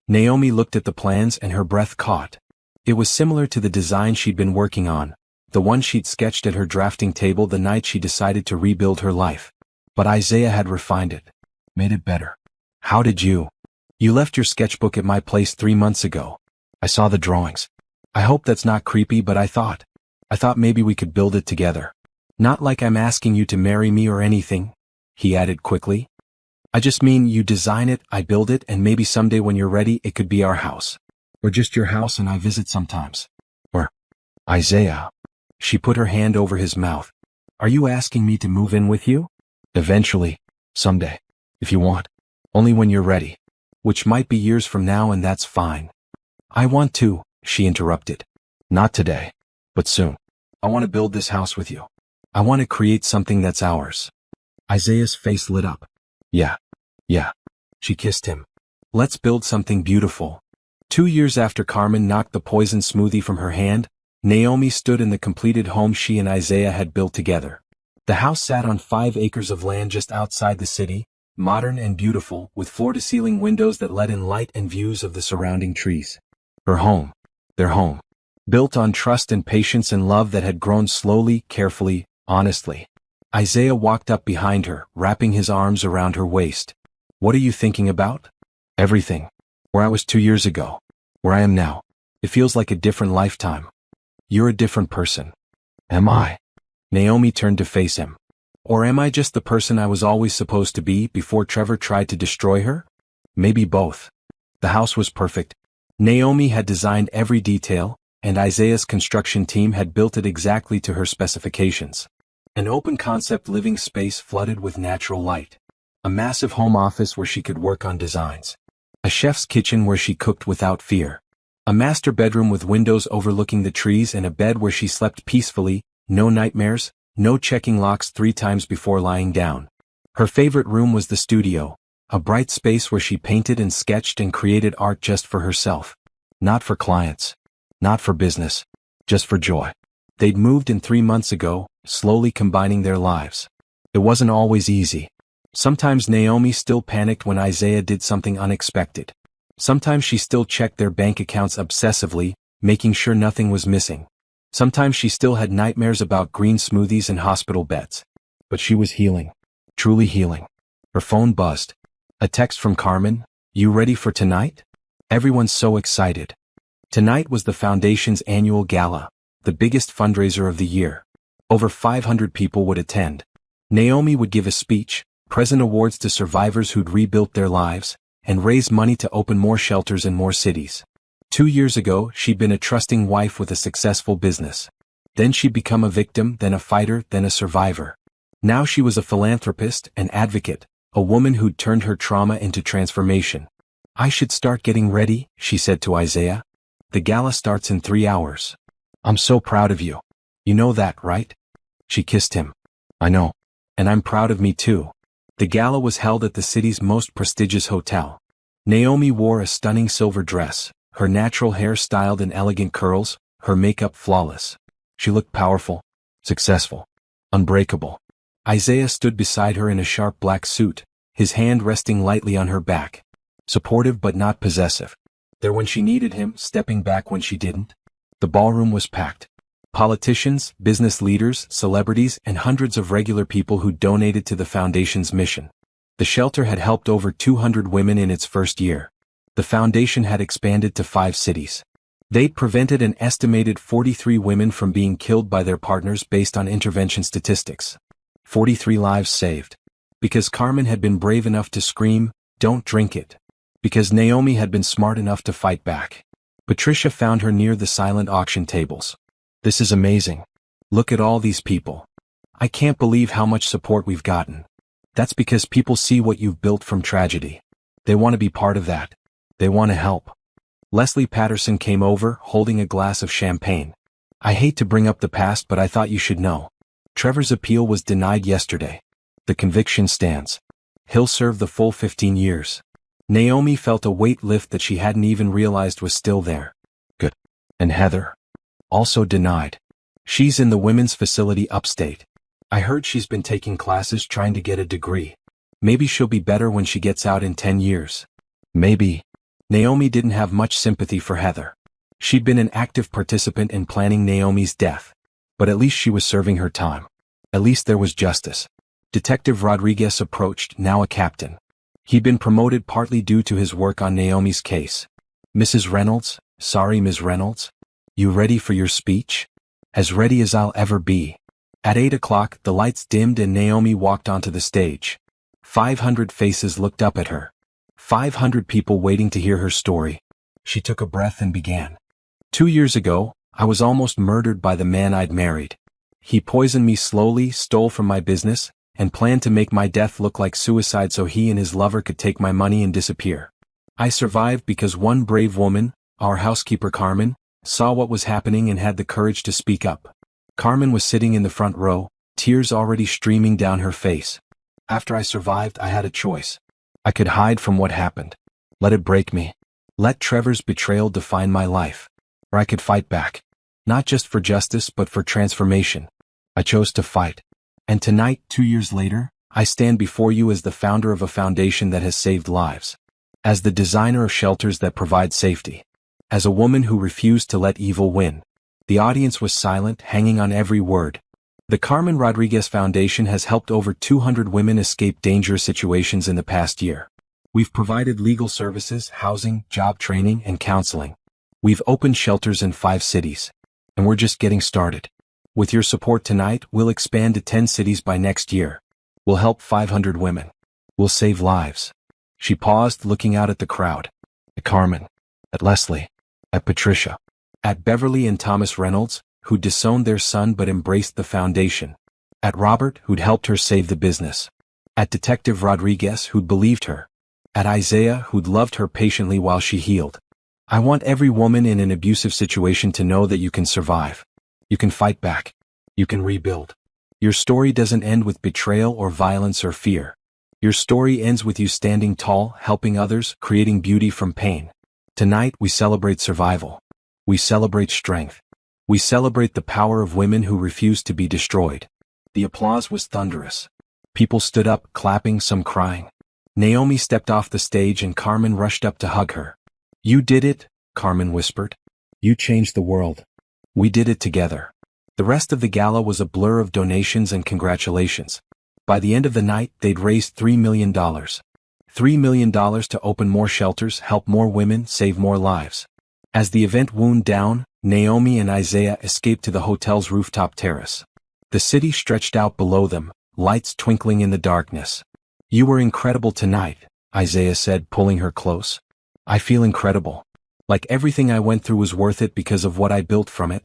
Naomi looked at the plans and her breath caught. It was similar to the design she'd been working on, the one she'd sketched at her drafting table the night she decided to rebuild her life. But Isaiah had refined it. Made it better. How did you? You left your sketchbook at my place 3 months ago. I saw the drawings. I hope that's not creepy, but I thought maybe we could build it together. Not like I'm asking you to marry me or anything, he added quickly. I just mean you design it, I build it, and maybe someday when you're ready it could be our house. Or just your house and I visit sometimes. Or, Isaiah. She put her hand over his mouth. Are you asking me to move in with you? Eventually. Someday. If you want. Only when you're ready. Which might be years from now, and that's fine. I want to, she interrupted. Not today. But soon. I want to build this house with you. I want to create something that's ours. Isaiah's face lit up. Yeah. She kissed him. Let's build something beautiful. 2 years after Carmen knocked the poison smoothie from her hand, Naomi stood in the completed home she and Isaiah had built together. The house sat on 5 acres of land just outside the city, modern and beautiful, with floor-to-ceiling windows that let in light and views of the surrounding trees. Her home. Their home. Built on trust and patience and love that had grown slowly, carefully, honestly. Isaiah walked up behind her, wrapping his arms around her waist. What are you thinking about? Everything. Where I was 2 years ago. Where I am now. It feels like a different lifetime. You're a different person. Am I? Naomi turned to face him. Or am I just the person I was always supposed to be before Trevor tried to destroy her? Maybe both. The house was perfect. Naomi had designed every detail, and Isaiah's construction team had built it exactly to her specifications. An open-concept living space flooded with natural light. A massive home office where she could work on designs. A chef's kitchen where she cooked without fear. A master bedroom with windows overlooking the trees and a bed where she slept peacefully, no nightmares, no checking locks 3 times before lying down. Her favorite room was the studio, a bright space where she painted and sketched and created art just for herself. Not for clients. Not for business. Just for joy. They'd moved in 3 months ago, slowly combining their lives. It wasn't always easy. Sometimes Naomi still panicked when Isaiah did something unexpected. Sometimes she still checked their bank accounts obsessively, making sure nothing was missing. Sometimes she still had nightmares about green smoothies and hospital beds. But she was healing. Truly healing. Her phone buzzed. A text from Carmen. You ready for tonight? Everyone's so excited. Tonight was the Foundation's annual gala, the biggest fundraiser of the year. Over 500 people would attend. Naomi would give a speech, present awards to survivors who'd rebuilt their lives, and raise money to open more shelters in more cities. 2 years ago, she'd been a trusting wife with a successful business. Then she'd become a victim, then a fighter, then a survivor. Now she was a philanthropist, an advocate, a woman who'd turned her trauma into transformation. I should start getting ready, she said to Isaiah. The gala starts in 3 hours. I'm so proud of you. You know that, right? She kissed him. I know. And I'm proud of me too. The gala was held at the city's most prestigious hotel. Naomi wore a stunning silver dress, her natural hair styled in elegant curls, her makeup flawless. She looked powerful, successful, unbreakable. Isaiah stood beside her in a sharp black suit, his hand resting lightly on her back. Supportive but not possessive. There when she needed him, stepping back when she didn't. The ballroom was packed. Politicians, business leaders, celebrities, and hundreds of regular people who donated to the Foundation's mission. The shelter had helped over 200 women in its first year. The Foundation had expanded to 5 cities. They'd prevented an estimated 43 women from being killed by their partners based on intervention statistics. 43 lives saved. Because Carmen had been brave enough to scream, "Don't drink it." Because Naomi had been smart enough to fight back. Patricia found her near the silent auction tables. This is amazing. Look at all these people. I can't believe how much support we've gotten. That's because people see what you've built from tragedy. They want to be part of that. They want to help. Leslie Patterson came over, holding a glass of champagne. I hate to bring up the past, but I thought you should know. Trevor's appeal was denied yesterday. The conviction stands. He'll serve the full 15 years. Naomi felt a weight lift that she hadn't even realized was still there. Good. And Heather? Also denied. She's in the women's facility upstate. I heard she's been taking classes trying to get a degree. Maybe she'll be better when she gets out in 10 years. Maybe. Naomi didn't have much sympathy for Heather. She'd been an active participant in planning Naomi's death. But at least she was serving her time. At least there was justice. Detective Rodriguez approached, now a captain. He'd been promoted partly due to his work on Naomi's case. Mrs. Reynolds? Sorry, Ms. Reynolds? You ready for your speech? As ready as I'll ever be. At 8 o'clock, the lights dimmed and Naomi walked onto the stage. 500 faces looked up at her. 500 people waiting to hear her story. She took a breath and began. 2 years ago, I was almost murdered by the man I'd married. He poisoned me slowly, stole from my business, and planned to make my death look like suicide so he and his lover could take my money and disappear. I survived because one brave woman, our housekeeper Carmen, saw what was happening and had the courage to speak up. Carmen was sitting in the front row, tears already streaming down her face. After I survived, I had a choice. I could hide from what happened. Let it break me. Let Trevor's betrayal define my life. Or I could fight back. Not just for justice but for transformation. I chose to fight. And tonight, 2 years later, I stand before you as the founder of a foundation that has saved lives. As the designer of shelters that provide safety. As a woman who refused to let evil win. The audience was silent, hanging on every word. The Carmen Rodriguez Foundation has helped over 200 women escape dangerous situations in the past year. We've provided legal services, housing, job training, and counseling. We've opened shelters in 5 cities. And we're just getting started. With your support tonight, we'll expand to 10 cities by next year. We'll help 500 women. We'll save lives. She paused, looking out at the crowd. At Carmen. At Leslie. At Patricia. At Beverly and Thomas Reynolds, who'd disowned their son but embraced the foundation. At Robert, who'd helped her save the business. At Detective Rodriguez, who'd believed her. At Isaiah, who'd loved her patiently while she healed. I want every woman in an abusive situation to know that you can survive. You can fight back. You can rebuild. Your story doesn't end with betrayal or violence or fear. Your story ends with you standing tall, helping others, creating beauty from pain. Tonight we celebrate survival. We celebrate strength. We celebrate the power of women who refuse to be destroyed. The applause was thunderous. People stood up, clapping, some crying. Naomi stepped off the stage and Carmen rushed up to hug her. You did it, Carmen whispered. You changed the world. We did it together. The rest of the gala was a blur of donations and congratulations. By the end of the night, they'd raised $3 million. $3 million to open more shelters, help more women, save more lives. As the event wound down, Naomi and Isaiah escaped to the hotel's rooftop terrace. The city stretched out below them, lights twinkling in the darkness. You were incredible tonight, Isaiah said, pulling her close. I feel incredible. Like everything I went through was worth it because of what I built from it.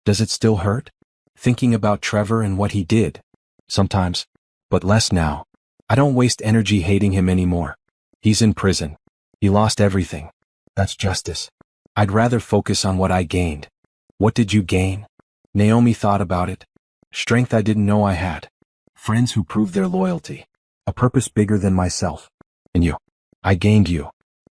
Does it still hurt? Thinking about Trevor and what he did? Sometimes. But less now. I don't waste energy hating him anymore. He's in prison. He lost everything. That's justice. I'd rather focus on what I gained. What did you gain? Naomi thought about it. Strength I didn't know I had. Friends who proved their loyalty. A purpose bigger than myself. And you. I gained you.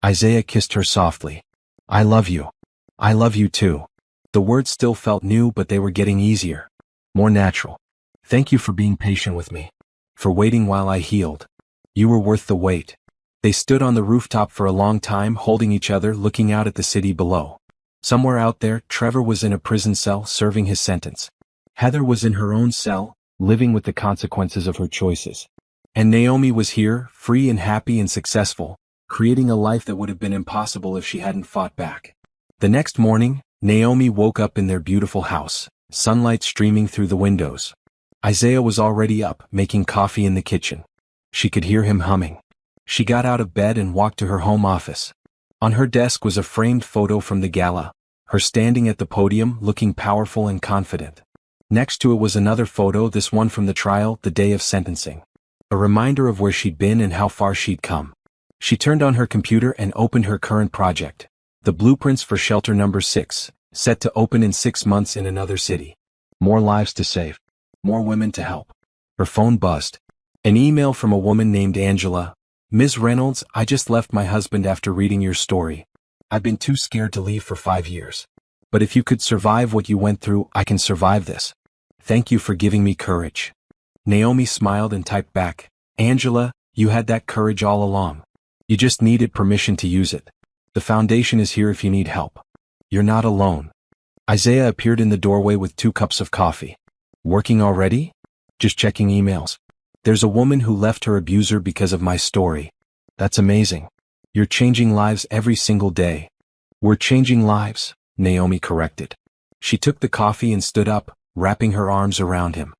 Isaiah kissed her softly. I love you. I love you too. The words still felt new, but they were getting easier. More natural. Thank you for being patient with me. For waiting while I healed. You were worth the wait. They stood on the rooftop for a long time, holding each other, looking out at the city below. Somewhere out there, Trevor was in a prison cell, serving his sentence. Heather was in her own cell, living with the consequences of her choices. And Naomi was here, free and happy and successful, creating a life that would have been impossible if she hadn't fought back. The next morning, Naomi woke up in their beautiful house, sunlight streaming through the windows. Isaiah was already up, making coffee in the kitchen. She could hear him humming. She got out of bed and walked to her home office. On her desk was a framed photo from the gala, her standing at the podium, looking powerful and confident. Next to it was another photo, this one from the trial, the day of sentencing. A reminder of where she'd been and how far she'd come. She turned on her computer and opened her current project. The blueprints for shelter number 6, set to open in 6 months in another city. More lives to save. More women to help. Her phone buzzed. An email from a woman named Angela. Ms. Reynolds, I just left my husband after reading your story. I've been too scared to leave for 5 years. But if you could survive what you went through, I can survive this. Thank you for giving me courage. Naomi smiled and typed back, Angela, you had that courage all along. You just needed permission to use it. The foundation is here if you need help. You're not alone. Isaiah appeared in the doorway with 2 cups of coffee. Working already? Just checking emails. There's a woman who left her abuser because of my story. That's amazing. You're changing lives every single day. We're changing lives, Naomi corrected. She took the coffee and stood up, wrapping her arms around him.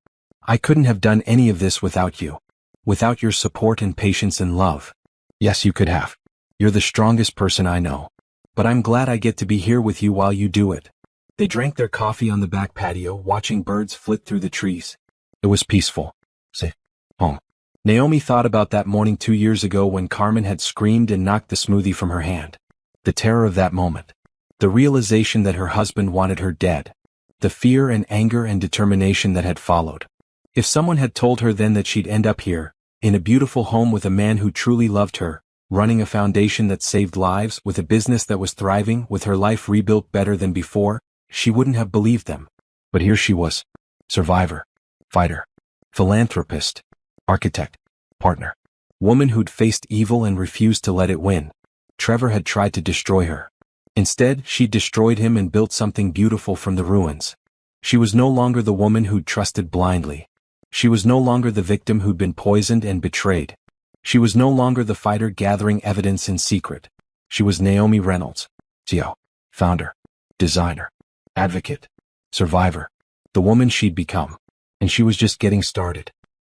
I couldn't have done any of this without you. Without your support and patience and love. Yes, you could have. You're the strongest person I know. But I'm glad I get to be here with you while you do it. They drank their coffee on the back patio, watching birds flit through the trees. It was peaceful. Safe. Home. Naomi thought about that morning 2 years ago when Carmen had screamed and knocked the smoothie from her hand. The terror of that moment. The realization that her husband wanted her dead. The fear and anger and determination that had followed. If someone had told her then that she'd end up here, in a beautiful home with a man who truly loved her, running a foundation that saved lives, with a business that was thriving, with her life rebuilt better than before, she wouldn't have believed them. But here she was. Survivor. Fighter. Philanthropist. Architect. Partner. Woman who'd faced evil and refused to let it win. Trevor had tried to destroy her. Instead, she destroyed him and built something beautiful from the ruins. She was no longer the woman who'd trusted blindly. She was no longer the victim who'd been poisoned and betrayed. She was no longer the fighter gathering evidence in secret. She was Naomi Reynolds, CEO, founder, designer, advocate, survivor, the woman she'd become. And she was just getting started.